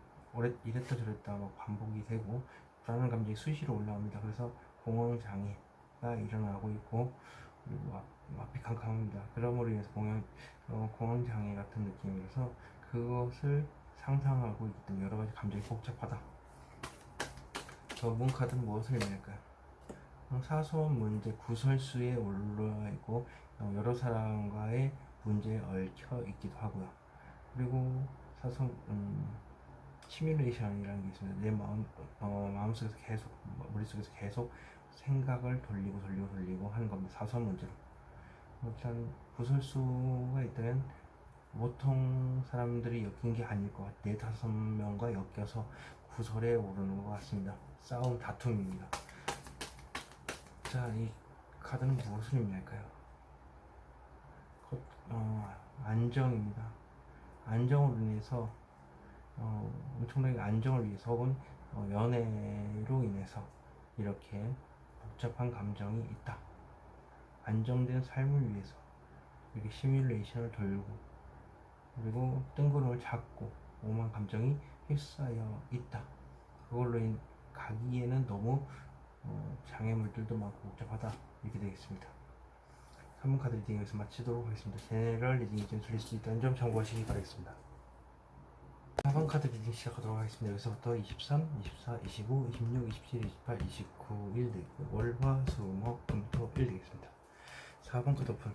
Speaker 1: 이랬다 저랬다 막 반복이 되고 불안한 감정이 수시로 올라옵니다. 그래서 공황장애가 일어나고 있고, 그리고 앞이 캄캄합니다. 그러므로 인해서 공황장애 같은 느낌이라서 그것을 상상하고 있기 때문에 여러 가지 감정이 복잡하다. 문 카드는 무엇을 의미할까요? 사소한 문제, 구설수에 올라있고 여러 사람과의 문제에 얽혀 있기도 하고요. 그리고 사소한 시뮬레이션이라는 게 있습니다. 내 마음속에서 계속, 머릿속에서 계속 생각을 돌리고 하는 겁니다. 사소한 문제로. 일단 구설수가 있다면 보통 사람들이 엮인 게 아닐 것 같아요. 4-5명과 엮여서 구설에 오르는 것 같습니다. 싸움, 다툼입니다. 자, 이 카드는 무엇을 의미할까요? 안정입니다. 안정으로 인해서 엄청나게 안정을 위해서 혹은 연애로 인해서 이렇게 복잡한 감정이 있다. 안정된 삶을 위해서 이렇게 시뮬레이션을 돌고, 그리고 뜬구름을 잡고 오만 감정이 휩싸여 있다. 그걸로 이해는 너무 장애물들도 많고 복잡하다 이렇게 되겠습니다. 3번 카드 리딩 여기서 마치도록 하겠습니다. 제너럴 리딩이 좀 틀릴 수 있다는 점 참고하시기 바라겠습니다. 4번 카드 리딩 시작하도록 하겠습니다. 여기서부터 23, 24, 25, 26, 27, 28, 29일 되겠고요. 월, 화, 수, 목, 금, 토, 일 되겠습니다. 4번 카드 오픈.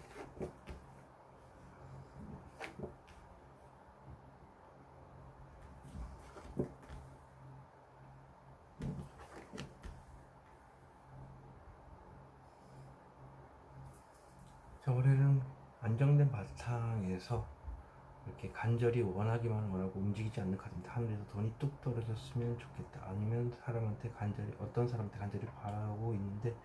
Speaker 1: 자, 올해는 안정된 바탕에서 이렇게 간절히 원하기만 원하고 움직이지 않는 카드입니다. 하늘에서 돈이 뚝 떨어졌으면 좋겠다. 아니면 사람한테 간절히 어떤 사람한테 간절히 바라고 있는데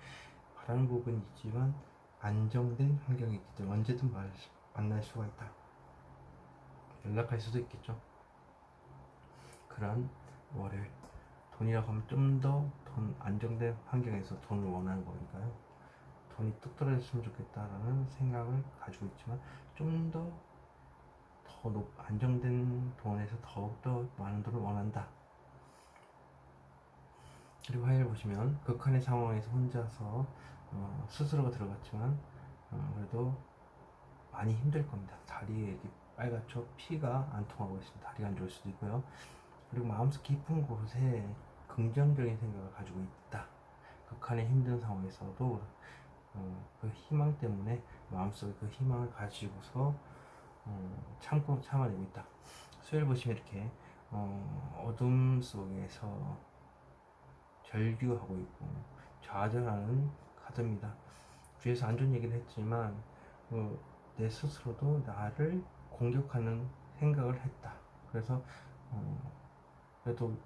Speaker 1: 바라는 부분이 있지만 안정된 환경이 있기 때문에 언제든 만날 수가 있다. 연락할 수도 있겠죠. 그런 월요일 돈이라고 하면 좀 더 돈 안정된 환경에서 돈을 원하는 거니까요. 돈이 뚝 떨어졌으면 좋겠다라는 생각을 가지고 있지만 좀 더 안정된 돈에서 더욱더 많은 돈을 원한다. 그리고 화요일 보시면 극한의 상황에서 혼자서 스스로가 들어갔지만 그래도 많이 힘들 겁니다. 다리에 이렇게 빨갛죠? 피가 안 통하고 있습니다. 다리가 안 좋을 수도 있고요. 그리고 마음속 깊은 곳에 긍정적인 생각을 가지고 있다. 극한의 힘든 상황에서도 그 희망 때문에 마음속에 그 희망을 가지고서 참아내고 있다. 수요일 보시면 이렇게 어둠 속에서 절규하고 있고 좌절하는 카드입니다. 뒤에서 안 좋은 얘기를 했지만 내 스스로도 나를 공격하는 생각을 했다. 그래서 그래도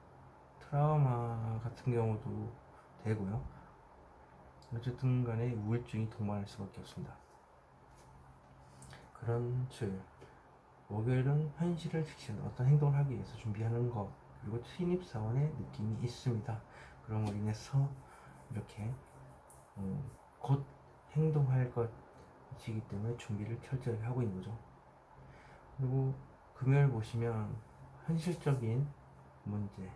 Speaker 1: 트라우마 같은 경우도 되고요. 어쨌든 간에 우울증이 동반할 수밖에 없습니다. 그런 수요일. 목요일은 현실을 지키는 어떤 행동을 하기 위해서 준비하는 것, 그리고 신입사원의 느낌이 있습니다. 그런 걸로 인해서 이렇게 곧 행동할 것이기 때문에 준비를 철저히 하고 있는 거죠. 그리고 금요일 보시면 현실적인 문제,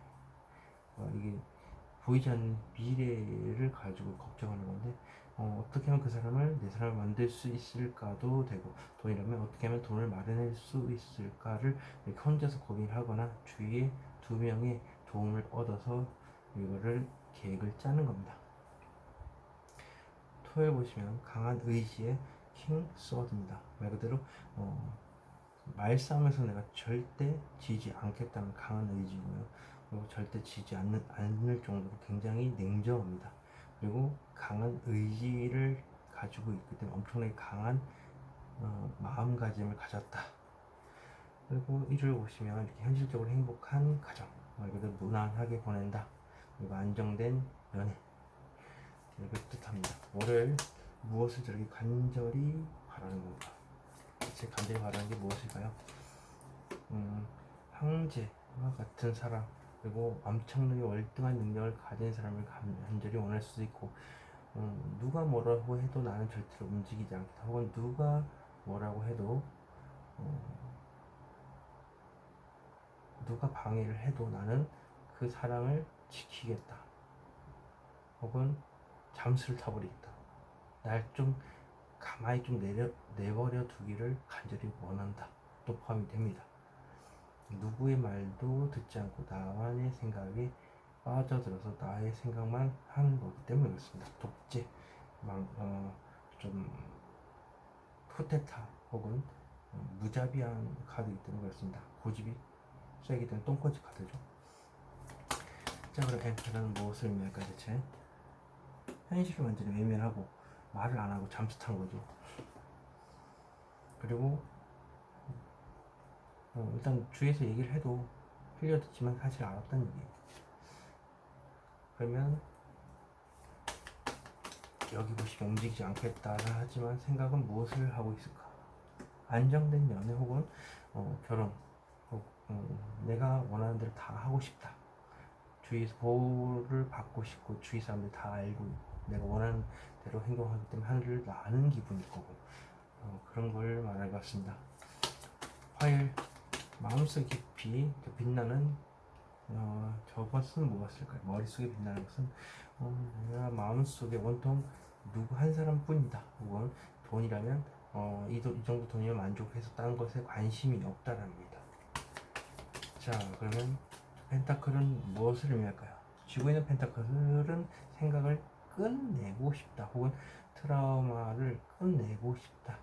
Speaker 1: 이게 보이지 않는 미래를 가지고 걱정하는 건데 어떻게 하면 그 사람을 내 사람을 만들 수 있을까도 되고, 돈이라면 어떻게 하면 돈을 마련할 수 있을까를 이렇게 혼자서 고민을 하거나 주위에 두 명의 도움을 얻어서 이거를 계획을 짜는 겁니다. 토요일 보시면 강한 의지의 킹 스워드입니다. 말 그대로 말싸움에서 내가 절대 지지 않겠다는 강한 의지고요. 그리고 절대 지지 않을 정도로 굉장히 냉정합니다. 그리고 강한 의지를 가지고 있기 때문에 엄청나게 강한 마음가짐을 가졌다. 그리고 일요일 보시면 이렇게 현실적으로 행복한 가정, 말 그대로 무난하게 보낸다. 그리고 안정된 연애, 이렇게 뜻합니다. 월요일 무엇을 저렇게 간절히 바라는 건가? 제 간절히 바라는 게 무엇일까요? 황제와 같은 사람, 그리고 엄청나게 월등한 능력을 가진 사람을 간절히 원할 수도 있고, 누가 뭐라고 해도 나는 절대로 움직이지 않겠다. 혹은 누가 뭐라고 해도 누가 방해를 해도 나는 그 사랑을 지키겠다. 혹은 잠수를 타버리겠다. 날 좀 가만히 좀 내버려 두기를 간절히 원한다. 또 포함이 됩니다. 누구의 말도 듣지 않고 나만의 생각에 빠져들어서 나의 생각만 하는 거기 때문에 그렇습니다. 독재, 좀 쿠데타 혹은 무자비한 카드이기 때문에 그렇습니다. 고집이 세기 때문에 똥꼬집 카드죠. 자, 그럼 엠페라는 무엇을 의미할까 대체? 현실을 완전히 외면하고 말을 안 하고 잠수 탄 거죠. 그리고 일단 주위에서 얘기를 해도 흘려듣지만 사실 알았다는 얘기예요. 그러면 여기 보시면 움직이지 않겠다 하지만 생각은 무엇을 하고 있을까? 안정된 연애 혹은 결혼, 내가 원하는 대로 다 하고 싶다. 주위에서 보호를 받고 싶고 주위 사람들이 다 알고 내가 원하는 대로 행동하기 때문에 하늘을 나는 기분일 거고, 그런 걸 말할 것 같습니다. 화요일 마음속 깊이 빛나는 저것은 무엇일까요? 머릿속에 빛나는 것은 내가 마음속에 온통 누구 한 사람뿐이다. 혹은 돈이라면 이 정도 돈이면 만족해서 딴 것에 관심이 없다랍니다. 자, 그러면 펜타클은 무엇을 의미할까요? 쥐고 있는 펜타클은 생각을 끝내고 싶다. 혹은 트라우마를 끝내고 싶다.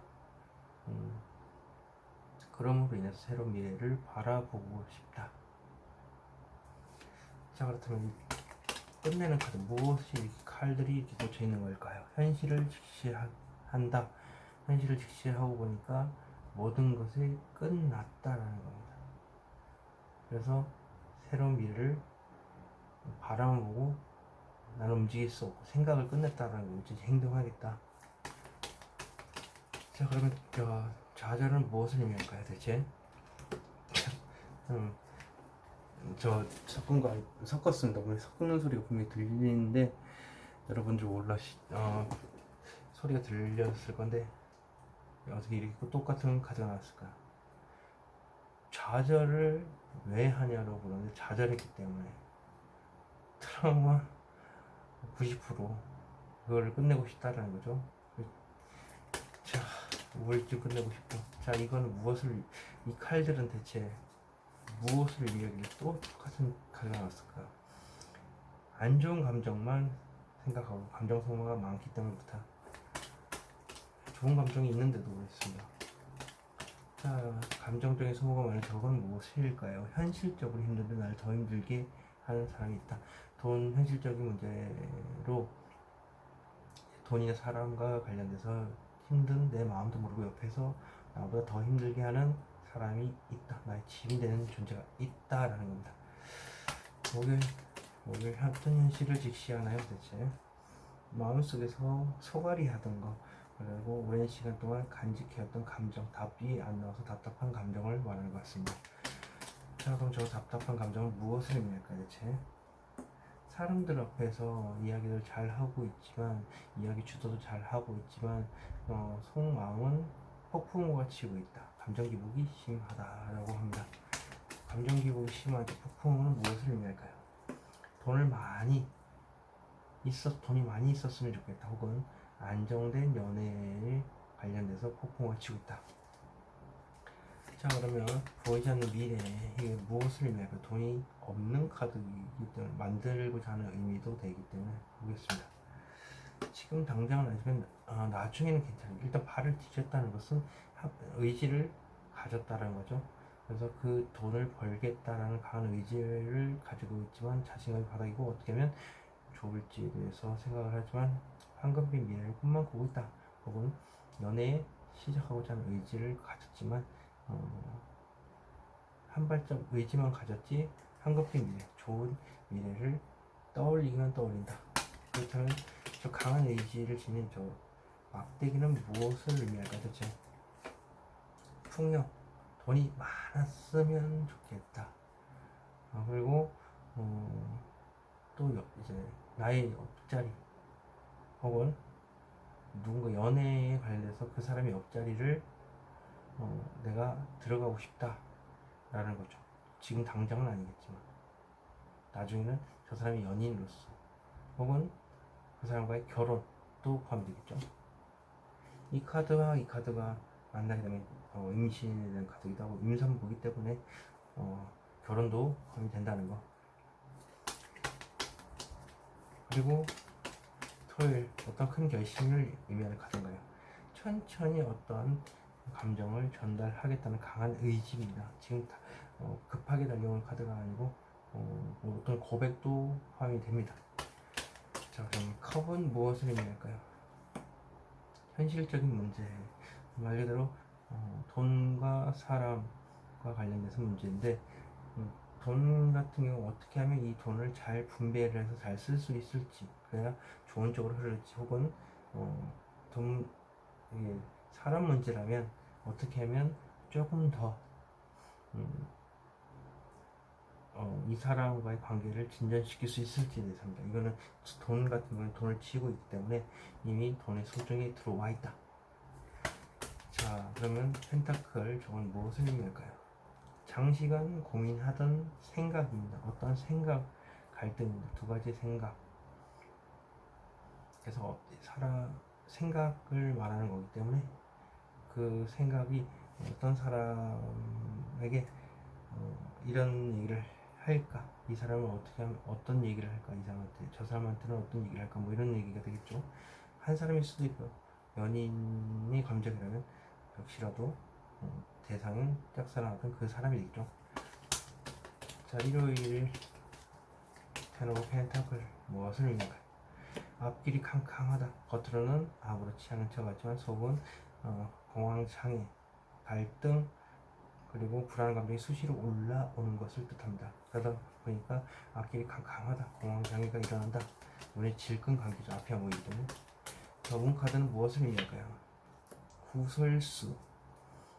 Speaker 1: 그럼으로 인해서 새로운 미래를 바라보고 싶다. 자, 그렇다면 끝내는 카드, 무엇이 칼들이 이렇게 꽂혀 있는 걸까요? 현실을 직시한다. 현실을 직시하고 보니까 모든 것이 끝났다라는 겁니다. 그래서 새로운 미래를 바라보고 나는 움직일 수 없고 생각을 끝냈다라는 거죠. 이제 행동하겠다. 자, 그러면 좌절은 무엇을 의미할까요, 대체? 저 섞었습니다. 오늘 섞는 소리가 분명히 들리는데 여러분들 소리가 들렸을 건데 어떻게 이렇게 똑같은 카드가 나왔을까요? 좌절을 왜 하냐고 그러는데 좌절했기 때문에 트라우마 90% 그거를 끝내고 싶다라는 거죠. 자, 우울증 끝내고 싶고, 자, 이거는 이 칼들은 대체 무엇을 위하길래 또 똑같은 칼가 나왔을까요? 안 좋은 감정만 생각하고 감정 소모가 많기 때문부터 좋은 감정이 있는데도 그렇습니다. 자, 감정적인 소모가 많은 적은 무엇일까요? 현실적으로 힘든데 날 더 힘들게 하는 사람이 있다. 현실적인 문제로 돈이나 사람과 관련돼서 힘든 내 마음도 모르고 옆에서 나보다 더 힘들게 하는 사람이 있다. 나의 짐이 되는 존재가 있다라는 겁니다. 목요일 어떤 현실을 직시하나요 대체? 마음속에서 소갈이 하던 거, 그리고 오랜 시간 동안 간직해왔던 감정, 답이 안 나와서 답답한 감정을 말하는 것 같습니다. 자, 그럼 저 답답한 감정은 무엇을 의미할까요 대체? 사람들 앞에서 이야기를 잘 하고 있지만, 이야기 주도도 잘 하고 있지만, 속마음은 폭풍우가 치고 있다. 감정 기복이 심하다라고 합니다. 감정 기복이 심할 때 폭풍우는 무엇을 의미할까요? 돈이 많이 있었으면 좋겠다. 혹은 안정된 연애에 관련돼서 폭풍우가 치고 있다. 자, 그러면 보이지 않는 미래에 이게 무엇을 의미할까요? 돈이 없는 카드이기 때문에 만들고자 하는 의미도 되기 때문에 보겠습니다. 지금 당장은 아니지만 나중에는 괜찮아요. 일단 발을 뒤졌다는 것은 의지를 가졌다는 거죠. 그래서 그 돈을 벌겠다라는 강한 의지를 가지고 있지만 자신감이 바닥이고 어떻게 하면 좋을지에 대해서 생각을 하지만 황금빛 미래를 꿈만 꾸고 있다. 혹은 연애에 시작하고자 하는 의지를 가졌지만 한 발짝 의지만 가졌지 황금빛 미래, 좋은 미래를 떠올리기만 떠올린다. 그렇다면 저 강한 의지를 지닌 저 막대기는 무엇을 의미할까 대체? 풍요, 돈이 많았으면 좋겠다. 그리고 또 이제 나의 옆자리 혹은 누군가 연애에 관련해서 그 사람의 옆자리를 내가 들어가고 싶다 라는 거죠. 지금 당장은 아니겠지만 나중에는 저 사람이 연인으로서 혹은 그 사람과의 결혼도 포함되겠죠. 이 카드와 이 카드가 만나게 되면 임신에 대한 카드이기도 하고 임산부이기 때문에 결혼도 포함이 된다는 거. 그리고 토요일 어떤 큰 결심을 의미하는 카드인가요? 천천히 어떤 감정을 전달하겠다는 강한 의지입니다. 지금 급하게 달려오는 카드가 아니고 어떤 고백도 포함이 됩니다. 자, 그럼 컵은 무엇을 의미할까요? 현실적인 문제, 말 그대로 돈과 사람과 관련돼서 문제인데 돈 같은 경우 어떻게 하면 이 돈을 잘 분배를 해서 잘 쓸 수 있을지, 그래야 좋은 쪽으로 흐를지, 혹은 돈 이게 사람 문제라면 어떻게 하면 조금 더 이 사람과의 관계를 진전시킬 수 있을지에 대해서입니다. 이거는 돈 같은 경우는 돈을 쥐고 있기 때문에 이미 돈의 소중에 들어와 있다. 자, 그러면 펜타클 저건 무엇을 의미할까요? 장시간 고민하던 생각입니다. 어떤 생각, 갈등입니다. 두 가지 생각. 그래서 생각을 말하는 거기 때문에 그 생각이 어떤 사람에게 이런 얘기를 할까? 이 사람은 어떻게 하면 어떤 얘기를 할까? 이 사람한테 저 사람한테는 어떤 얘기를 할까? 뭐 이런 얘기가 되겠죠. 한 사람일 수도 있고요. 연인의 감정이라면 역시라도 대상은 짝사랑하던 그 사람이 되겠죠. 자, 일요일 텐 오브 펜타클 무엇을 의미할까요? 앞길이 캄캄하다. 겉으로는 아무렇지 않은 척 같지만 속은 공황장애, 갈등, 그리고 불안한 감정이 수시로 올라오는 것을 뜻합니다. 그러다 보니까 앞길이 캄캄하다. 공황장애가 일어난다. 눈에 질끈 감기죠. 앞이 안 보이기 때문에. 저분 카드는 무엇을 의미할까요? 구설수,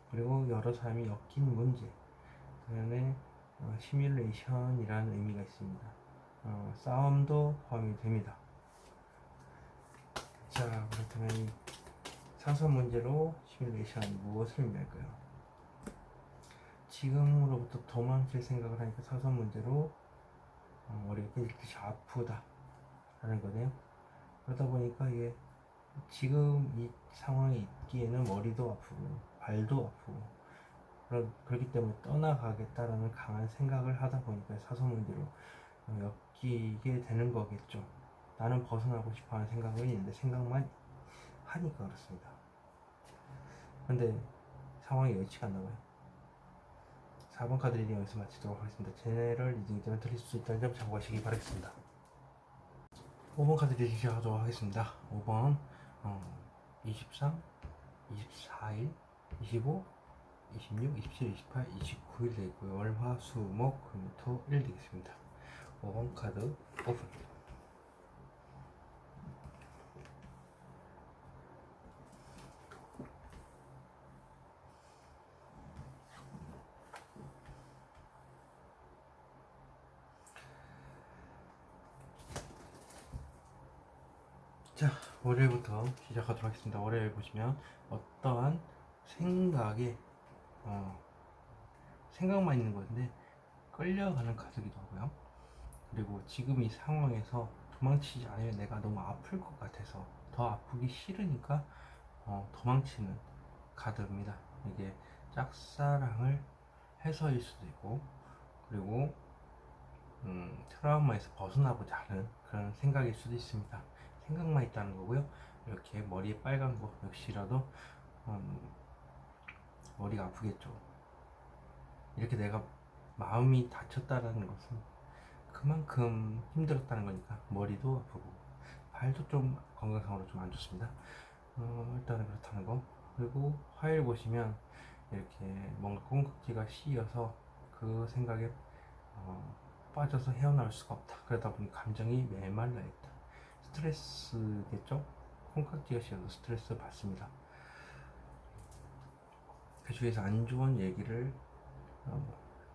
Speaker 1: 그리고 여러 사람이 엮인 문제, 그다음에 시뮬레이션이라는 의미가 있습니다. 싸움도 포함이 됩니다. 자, 그렇다면 이 사선 문제로 시뮬레이션 무엇을 의미할까요? 지금으로부터 도망칠 생각을 하니까 사선 문제로 머리가 깨끗이 아프다 라는 거네요. 그러다 보니까 이게 지금 이 상황에 있기에는 머리도 아프고 발도 아프고 그렇기 때문에 떠나가겠다라는 강한 생각을 하다 보니까 사선 문제로 엮이게 되는 거겠죠. 나는 벗어나고 싶어 하는 생각은 있는데 생각만 하니까 그렇습니다. 근데 상황이 여의치가 않나 봐요. 4번 카드 리딩 여기서 마치도록 하겠습니다. 제네럴 리딩 때문에 틀릴 수 있다는 점 참고하시기 바라겠습니다. 5번 카드 리딩 시작하도록 하겠습니다. 5번 23, 24일, 25, 26, 27, 28, 29일 되겠고요. 월, 화, 수, 목, 금, 토, 일 되겠습니다. 5번 카드 오픈. 자, 월요일부터 시작하도록 하겠습니다. 월요일 보시면 어떠한 생각만 있는 건데 끌려가는 카드기도 하고요. 그리고 지금 이 상황에서 도망치지 않으면 내가 너무 아플 것 같아서 더 아프기 싫으니까 도망치는 카드입니다. 이게 짝사랑을 해서일 수도 있고, 그리고 트라우마에서 벗어나고자 하는 그런 생각일 수도 있습니다. 생각만 있다는 거고요. 이렇게 머리에 빨간 거 역시라도 머리가 아프겠죠. 이렇게 내가 마음이 다쳤다는 것은 그만큼 힘들었다는 거니까 머리도 아프고 발도 좀 건강상으로 좀 안 좋습니다. 일단은 그렇다는 거. 그리고 화요일 보시면 이렇게 뭔가 콩깍지가 씌여서 그 생각에 빠져서 헤어나올 수가 없다. 그러다 보니 감정이 메말라 있다. 스트레스겠죠? 콩깍지가 씌어서 스트레스 받습니다. 그 주위에서 안 좋은 얘기를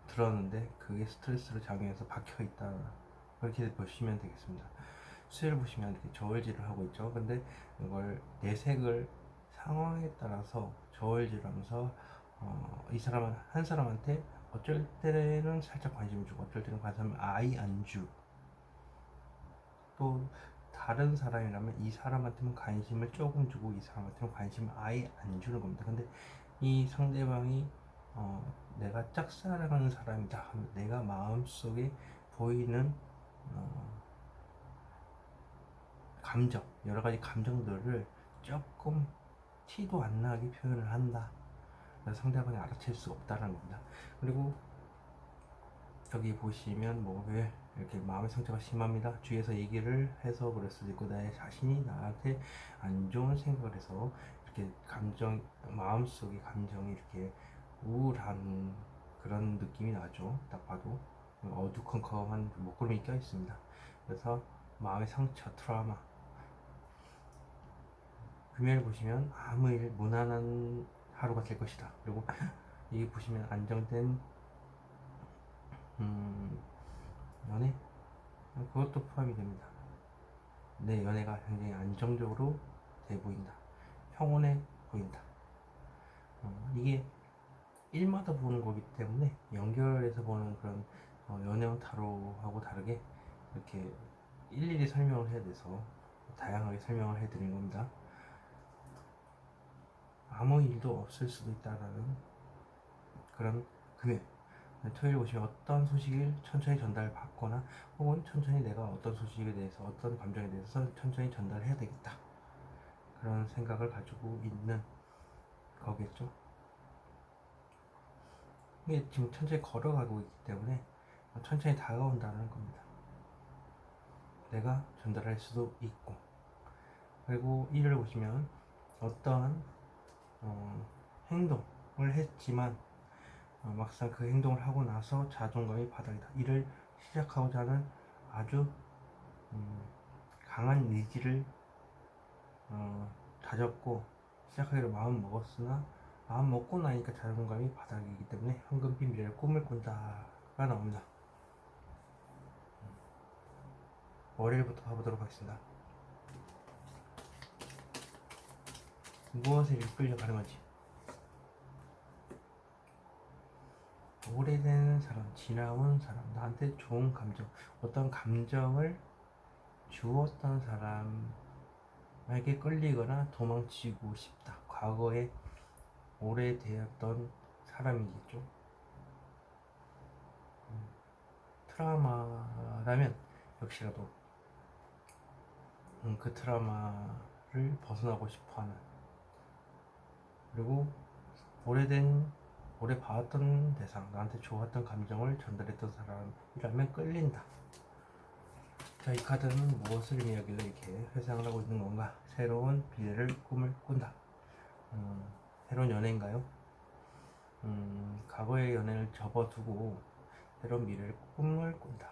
Speaker 1: 들었는데 그게 스트레스로 작용해서 박혀있다. 그렇게 보시면 되겠습니다. 수요일 보시면 이렇게 저울질을 하고 있죠. 근데 이걸 내색을 상황에 따라서 저울질을 하면서 이 사람 한 사람한테 어쩔 때는 살짝 관심을 주고 어쩔 때는 관심을 아예 안 주. 또 다른 사람이라면 이 사람한테는 관심을 조금 주고 이 사람한테는 관심을 아예 안 주는 겁니다. 근데 이 상대방이 내가 짝사랑하는 사람이다 하면 내가 마음속에 보이는 감정, 여러 가지 감정들을 조금 티도 안 나게 표현을 한다. 그래서 상대방이 알아챌 수 없다는 겁니다. 그리고 여기 보시면 뭐 왜 이렇게 마음의 상처가 심합니다. 주위에서 얘기를 해서 그럴 수도 있고 나의 자신이 나한테 안 좋은 생각을 해서 이렇게 마음속의 감정이 이렇게 우울한 그런 느낌이 나죠. 딱 봐도 어두컴컴한 목구름이 껴 있습니다. 그래서 마음의 상처, 트라우마. 금요일 보시면 아무 일 무난한 하루가 될 것이다. 그리고 여기 보시면 안정된 연애? 그것도 포함이 됩니다. 내 연애가 굉장히 안정적으로 돼 보인다. 평온해 보인다. 이게 일마다 보는 거기 때문에 연결해서 보는 그런 연애운 타로하고 다르게 이렇게 일일이 설명을 해야 돼서 다양하게 설명을 해드린 겁니다. 아무 일도 없을 수도 있다라는 그런 금요일, 토요일 보시면 어떤 소식을 천천히 전달받거나 혹은 천천히 내가 어떤 소식에 대해서 어떤 감정에 대해서 천천히 전달해야 되겠다, 그런 생각을 가지고 있는 거겠죠. 이게 지금 천천히 걸어가고 있기 때문에 천천히 다가온다는 겁니다. 내가 전달할 수도 있고, 그리고 이를 보시면 어떠한 행동을 했지만 막상 그 행동을 하고 나서 자존감이 바닥이다. 일을 시작하고자 하는 아주 강한 의지를 다졌고 시작하기로 마음 먹었으나 마음 먹고 나니까 자존감이 바닥이기 때문에 황금빛 미래를 꿈을 꾼다가 나옵니다. 월요일부터 가보도록 하겠습니다. 무엇에 이끌려가는 건지. 오래된 사람, 지나온 사람, 나한테 좋은 감정, 어떤 감정을 주었던 사람에게 끌리거나 도망치고 싶다. 과거에 오래되었던 사람이겠죠. 트라우마라면 역시라도 그 트라우마를 벗어나고 싶어하는, 그리고 오래 봐왔던 대상, 나한테 좋았던 감정을 전달했던 사람이라면 끌린다. 자, 이 카드는 무엇을 의미하길래 이렇게 회상을 하고 있는 건가? 새로운 미래를 꿈을 꾼다. 새로운 연애인가요? 과거의 연애를 접어두고 새로운 미래를 꿈을 꾼다.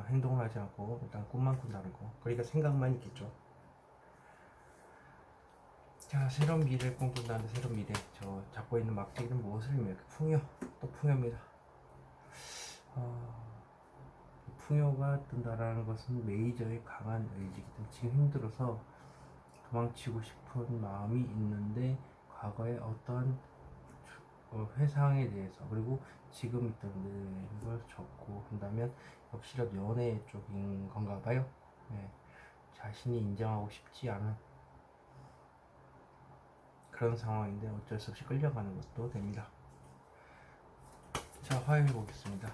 Speaker 1: 행동을 하지 않고 일단 꿈만 꾼다는 거. 그러니까 생각만 있겠죠. 자, 새로운 미래를 꿈꾼다는데 새로운 미래, 저 잡고 있는 막대기는 무엇을 의미할까? 풍요, 또 풍요입니다. 풍요가 뜬다라는 것은 메이저의 강한 의지이기 때문에 지금 힘들어서 도망치고 싶은 마음이 있는데 과거의 어떤 회상에 대해서, 그리고 지금 있던 걸 적고 한다면 역시라도 연애 쪽인 건가 봐요. 네. 자신이 인정하고 싶지 않은 그런 상황인데 어쩔 수 없이 끌려가는 것도 됩니다. 자, 화요일 보겠습니다.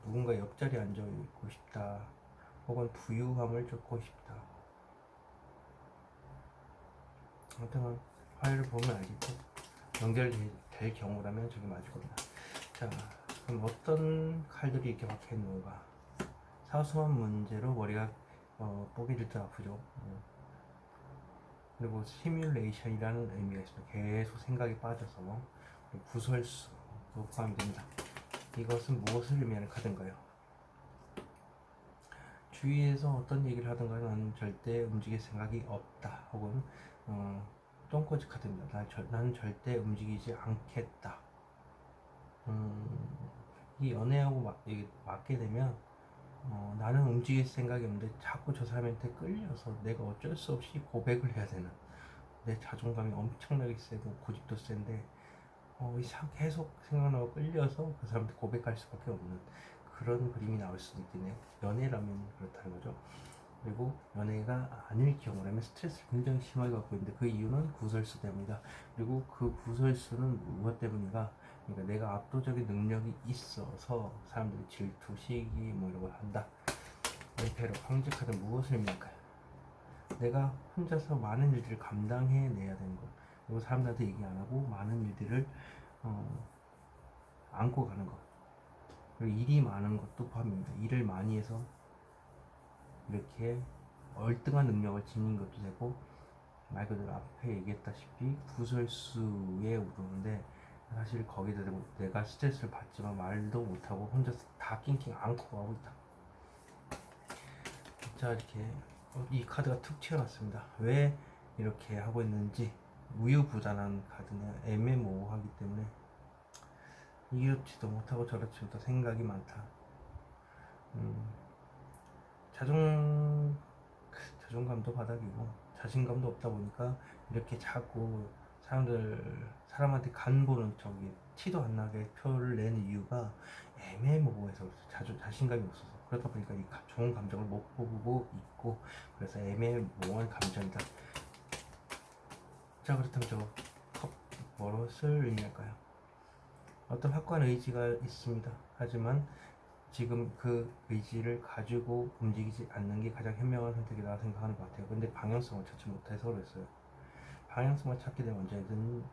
Speaker 1: 누군가 옆자리에 앉아 있고 싶다, 혹은 부유함을 쫓고 싶다. 아무튼 화요일을 보면 알겠죠. 연결될 경우라면 저게 맞을 겁니다. 자, 그럼 어떤 칼들이 이렇게 박혀 있는 건가? 사소한 문제로 머리가 뽀개질 듯 아프죠. 그리고 시뮬레이션이라는 의미가 있습니다. 계속 생각에 빠져서. 구설수도 포함이 됩니다. 이것은 무엇을 의미하는 카드인가요? 주위에서 어떤 얘기를 하든가 나는 절대 움직일 생각이 없다, 혹은 똥꼬지 카드입니다. 나는 절대 움직이지 않겠다. 이 연애하고 맞게 되면 나는 움직일 생각이 없는데 자꾸 저 사람한테 끌려서 내가 어쩔 수 없이 고백을 해야 되는, 내 자존감이 엄청나게 세고 고집도 센데 계속 생각나고 끌려서 그 사람한테 고백할 수밖에 없는 그런 그림이 나올 수도 있겠네요. 연애라면 그렇다는 거죠. 그리고 연애가 아닐 경우라면 스트레스를 굉장히 심하게 받고 있는데 그 이유는 구설수 때문이다. 그리고 그 구설수는 무엇 때문인가? 그러니까 내가 압도적인 능력이 있어서 사람들이 질투, 시기 뭐 이런 걸 한다. 엠페러, 황제 카드 무엇을 의미할까요? 내가 혼자서 많은 일들을 감당해내야 되는 것, 그리고 사람들한테 얘기 안 하고 많은 일들을 안고 가는 것, 그리고 일이 많은 것도 포함입니다. 일을 많이 해서 이렇게 얼등한 능력을 지닌 것도 되고, 말 그대로 앞에 얘기했다시피 구설수에 오르는데 사실 거기다 대고 내가 스트레스를 받지만 말도 못하고 혼자서 다 낑낑 안고 가고 있다. 자, 이렇게 이 카드가 툭 튀어났습니다. 왜 이렇게 하고 있는지. 우유부단한 카드는 애매모호하기 때문에 이렇지도 못하고 저렇지도 못하고 생각이 많다. 자존감도 바닥이고 자신감도 없다 보니까 이렇게 자꾸 사람한테 간 보는 저기 티도 안 나게 표를 내는 이유가 애매모호해서 자주 자신감이 없어서 그러다 보니까 이 좋은 감정을 못 보고 있고 그래서 애매모호한 감정이다. 자 그렇다면 저 무엇을 의미할까요? 어떤 확고한 의지가 있습니다. 하지만 지금 그 의지를 가지고 움직이지 않는 게 가장 현명한 선택이라고 생각하는 것 같아요. 근데 방향성을 찾지 못해서 그랬어요. 방향성을 찾게 되면 언제든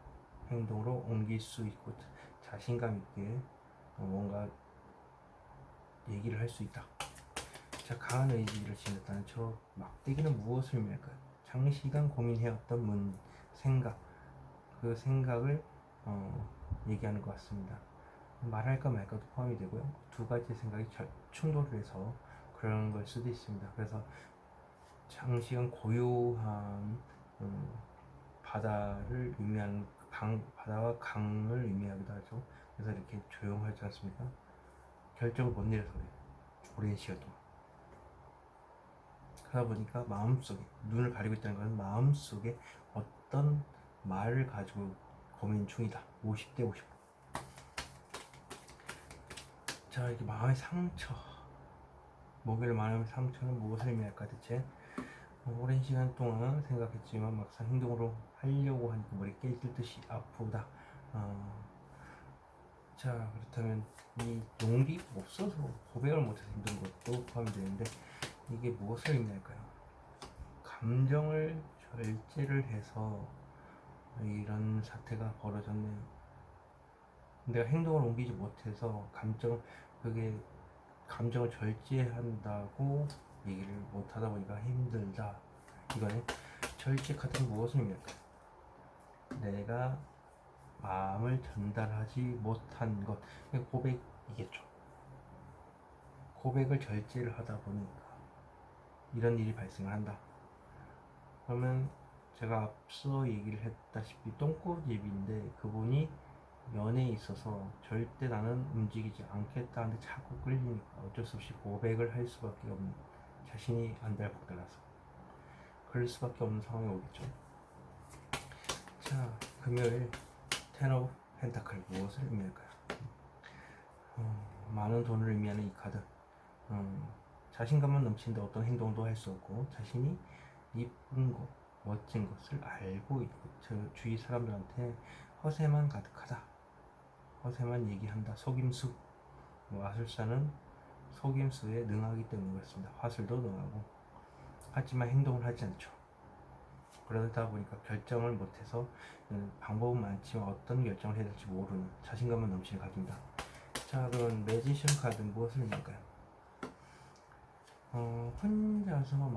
Speaker 1: 행동으로 옮길 수 있고 자신감 있게 뭔가 얘기를 할 수 있다. 자, 강한 의지를 지녔다는 저 막대기는 무엇을 의미할까요? 장시간 고민해왔던 생각, 그 생각을 얘기하는 것 같습니다. 말할까 말까도 포함이 되고요. 두 가지 생각이 충돌을 해서 그런 걸 수도 있습니다. 그래서 장시간 고요한 바다를 의미하는 바다와 강을 의미하기도 하죠. 그래서 이렇게 조용하지 않습니까? 결정을 못 내려서 그래요. 오랜 시간 동안. 그러다 보니까 마음속에 눈을 가리고 있다는 것은 마음속에 어떤 말을 가지고 고민 중이다. 50대 50. 자, 이렇게 마음의 상처, 목요일 마음의 상처는 무엇을 의미할까 대체? 오랜 시간 동안 생각했지만 막상 행동으로 하려고 하니까 머리 깨질 듯이 아프다. 자 그렇다면 이 용기가 없어서 고백을 못해서 힘든 것도 포함이 되는데 이게 무엇을 의미할까요? 감정을 절제를 해서 이런 사태가 벌어졌네요. 내가 행동을 옮기지 못해서 그게 감정을 절제한다고 얘기를 못하다 보니까 힘들다. 이거는 절제 카드는 무엇을 의미할까요? 내가 마음을 전달하지 못한 것, 고백이겠죠. 고백을 절제를 하다 보니까 이런 일이 발생을 한다. 그러면 제가 앞서 얘기를 했다시피 똥꼬집인데 그분이 연애에 있어서 절대 나는 움직이지 않겠다 하는데 자꾸 끌리니까 어쩔 수 없이 고백을 할 수밖에 없는, 자신이 안달복달나서 그럴 수밖에 없는 상황이 오겠죠. 자, 금요일 텐 오브 펜타클 무엇을 의미할까요? 많은 돈을 의미하는 이 카드. 자신감만 넘치는데 어떤 행동도 할 수 없고 자신이 이쁜 것, 멋진 것을 알고 있고 주위 사람들한테 허세만 가득하다. 허세만 얘기한다. 속임수. 마술사는 속임수에 능하기 때문인 것 같습니다. 화술도 능하고 하지만 행동을 하지 않죠. 그러다 보니까 결정을 못해서 방법은 많지만 어떤 결정을 해야 될지 모르는 자신감만 넘치는 카드입니다. 자, 그럼 매지션 카드는 무엇을 의미할까요? 혼자서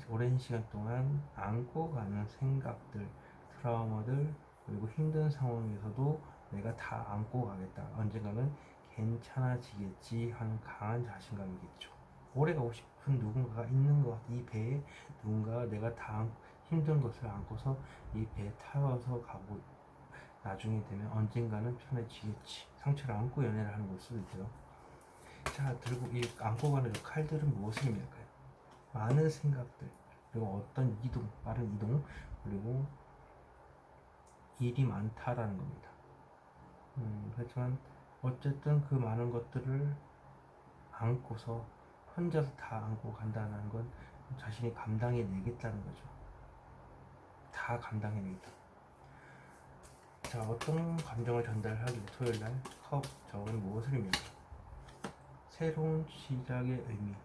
Speaker 1: 오랜 시간 동안 안고 가는 생각들, 트라우마들, 그리고 힘든 상황에서도 내가 다 안고 가겠다. 언젠가는 괜찮아지겠지 하는 강한 자신감이겠죠. 오래 가고 싶은 누군가가 있는 것 같아. 이 배에 누군가가 내가 다 힘든 것을 안고서 이 배에 타서 가고 나중에 되면 언젠가는 편해지겠지. 상처를 안고 연애를 하는 걸 수도 있고요. 자, 들고 이 안고 가는 칼들은 무엇을 의미할까요? 많은 생각들, 그리고 어떤 이동, 빠른 이동, 그리고 일이 많다라는 겁니다. 하지만 어쨌든 그 많은 것들을 안고서 혼자서 다 안고 간다는 건 자신이 감당해내겠다는 거죠. 다 감당해내겠다. 자, 어떤 감정을 전달하기 토요일날 컵 적은 무엇을 의미할까요? 새로운 시작의 의미,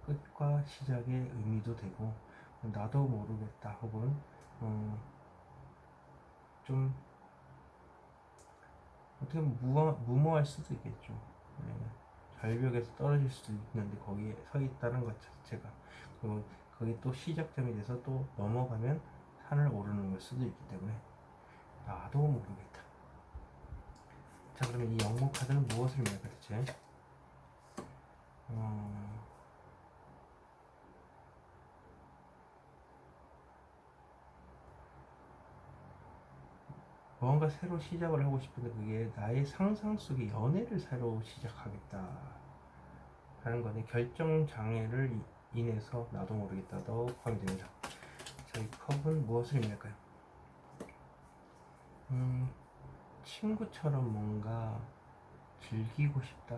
Speaker 1: 끝과 시작의 의미도 되고 나도 모르겠다 혹은 좀 어떻게 보면 무모할 수도 있겠죠. 네. 절벽에서 떨어질 수도 있는데 거기에 서 있다는 것 자체가, 그리고 거기 또 시작점이 돼서 또 넘어가면 산을 오르는 걸 수도 있기 때문에 나도 모르겠다. 자, 그러면 이 영목 카드는 무엇을 의미할까 대체? 뭔가 새로 시작을 하고 싶은데 그게 나의 상상 속의 연애를 새로 시작하겠다 하는 거네. 결정 장애를 인해서 나도 모르겠다도 포함이 됩니다. 자, 이 컵은 무엇을 의미할까요? 음, 친구처럼 뭔가 즐기고 싶다,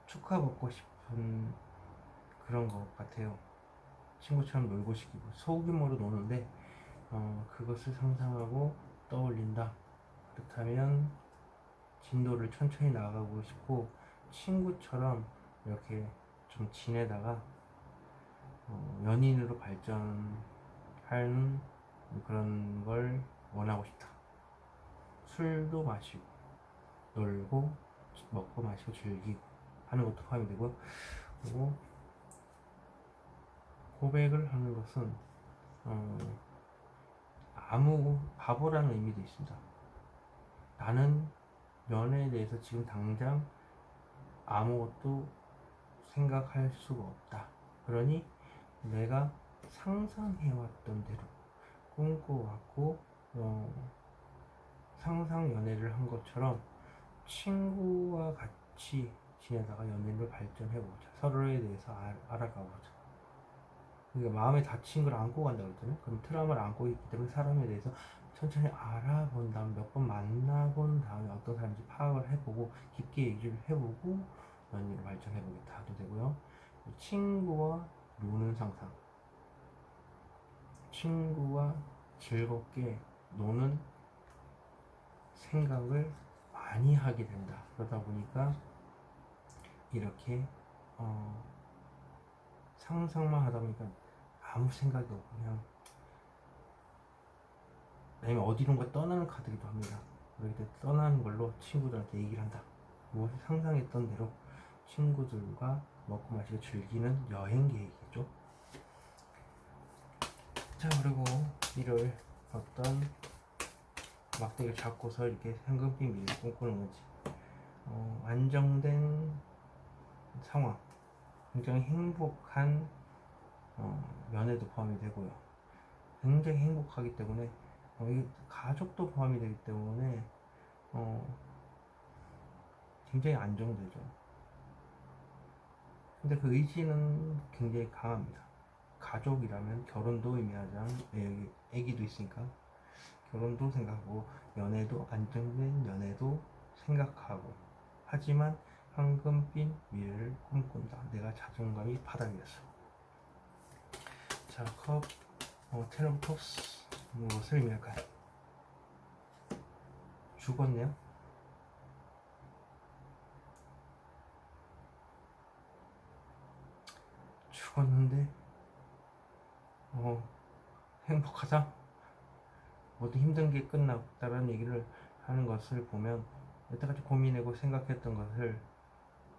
Speaker 1: 축하받고 싶은 그런 것 같아요. 친구처럼 놀고 싶고 소규모로 노는데 그것을 상상하고 떠올린다. 그렇다면 진도를 천천히 나가고 싶고 친구처럼 이렇게 좀 지내다가 연인으로 발전하는 그런 걸 원하고 싶다. 술도 마시고 놀고 먹고 마시고 즐기고 하는 것도 포함이 되고, 그리고 고백을 하는 것은 아무 바보라는 의미도 있습니다. 나는 연애에 대해서 지금 당장 아무것도 생각할 수가 없다. 그러니 내가 상상해왔던 대로 꿈꿔왔고 상상 연애를 한 것처럼 친구와 같이 지내다가 연애를 발전해보자. 서로에 대해서 알아가보자. 그러니까 마음에 다친 걸 안고 간다 그랬잖아요. 그럼 트라우마를 안고 있기 때문에 사람에 대해서 천천히 알아본 다음 몇 번 만나본 다음에 어떤 사람인지 파악을 해보고 깊게 얘기를 해보고 연애를 발전해보겠다 하도 되고요. 친구와 노는 상상, 친구와 즐겁게 노는 생각을 많이 하게 된다. 그러다 보니까 이렇게 상상만 하다 보니까 아무 생각이 없고 그냥, 아니면 어디론가 떠나는 카드기도 합니다. 그렇게 때 떠나는 걸로 친구들한테 얘기를 한다. 무엇을 상상했던 대로 친구들과 먹고 마시고 즐기는 여행 계획이죠. 자, 그리고 이를 어떤 막대기를 잡고서 이렇게 황금빛 미래를 꿈꾸는 거지. 안정된 상황, 굉장히 행복한 연애도 포함이 되고요. 굉장히 행복하기 때문에 이 가족도 포함이 되기 때문에 굉장히 안정되죠. 근데 그 의지는 굉장히 강합니다. 가족이라면 결혼도 의미하자면 여기 애기도 있으니까 결혼도 생각하고 연애도 안정된 연애도 생각하고, 하지만 황금빛 미래를 꿈꾼다. 내가 자존감이 바닥이었어. 자, 텐 오브 컵스 무엇을 의미할까요? 죽었네요. 죽었는데 행복하다. 모두 힘든 게 끝났다라는 얘기를 하는 것을 보면 여태까지 고민하고 생각했던 것을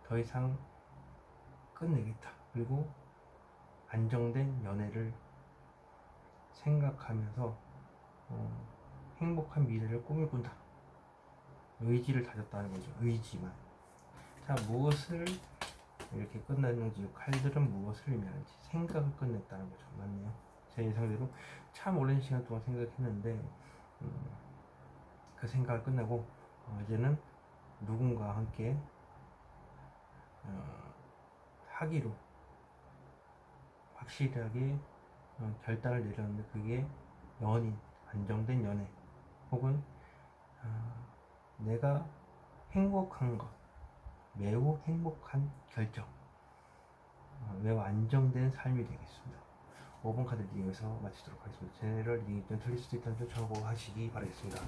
Speaker 1: 더 이상 끝내겠다. 그리고 안정된 연애를 생각하면서 행복한 미래를 꿈을 꾼다. 의지를 다졌다는 거죠. 의지만. 자, 무엇을 이렇게 끝냈는지, 칼들은 무엇을 의미하는지 생각을 끝냈다는 거죠. 맞네요. 제 예상대로 참 오랜 시간 동안 생각했는데 그 생각을 끝내고 이제는 누군가와 함께 하기로 확실하게 결단을 내렸는데, 그게 연인, 안정된 연애, 혹은 내가 행복한 것, 매우 행복한 결정, 매우 안정된 삶이 되겠습니다. 5번 카드 리딩에서 마치도록 하겠습니다. 제너럴 리딩이 좀 틀릴 수도 있다는 점 참고하시기 바라겠습니다.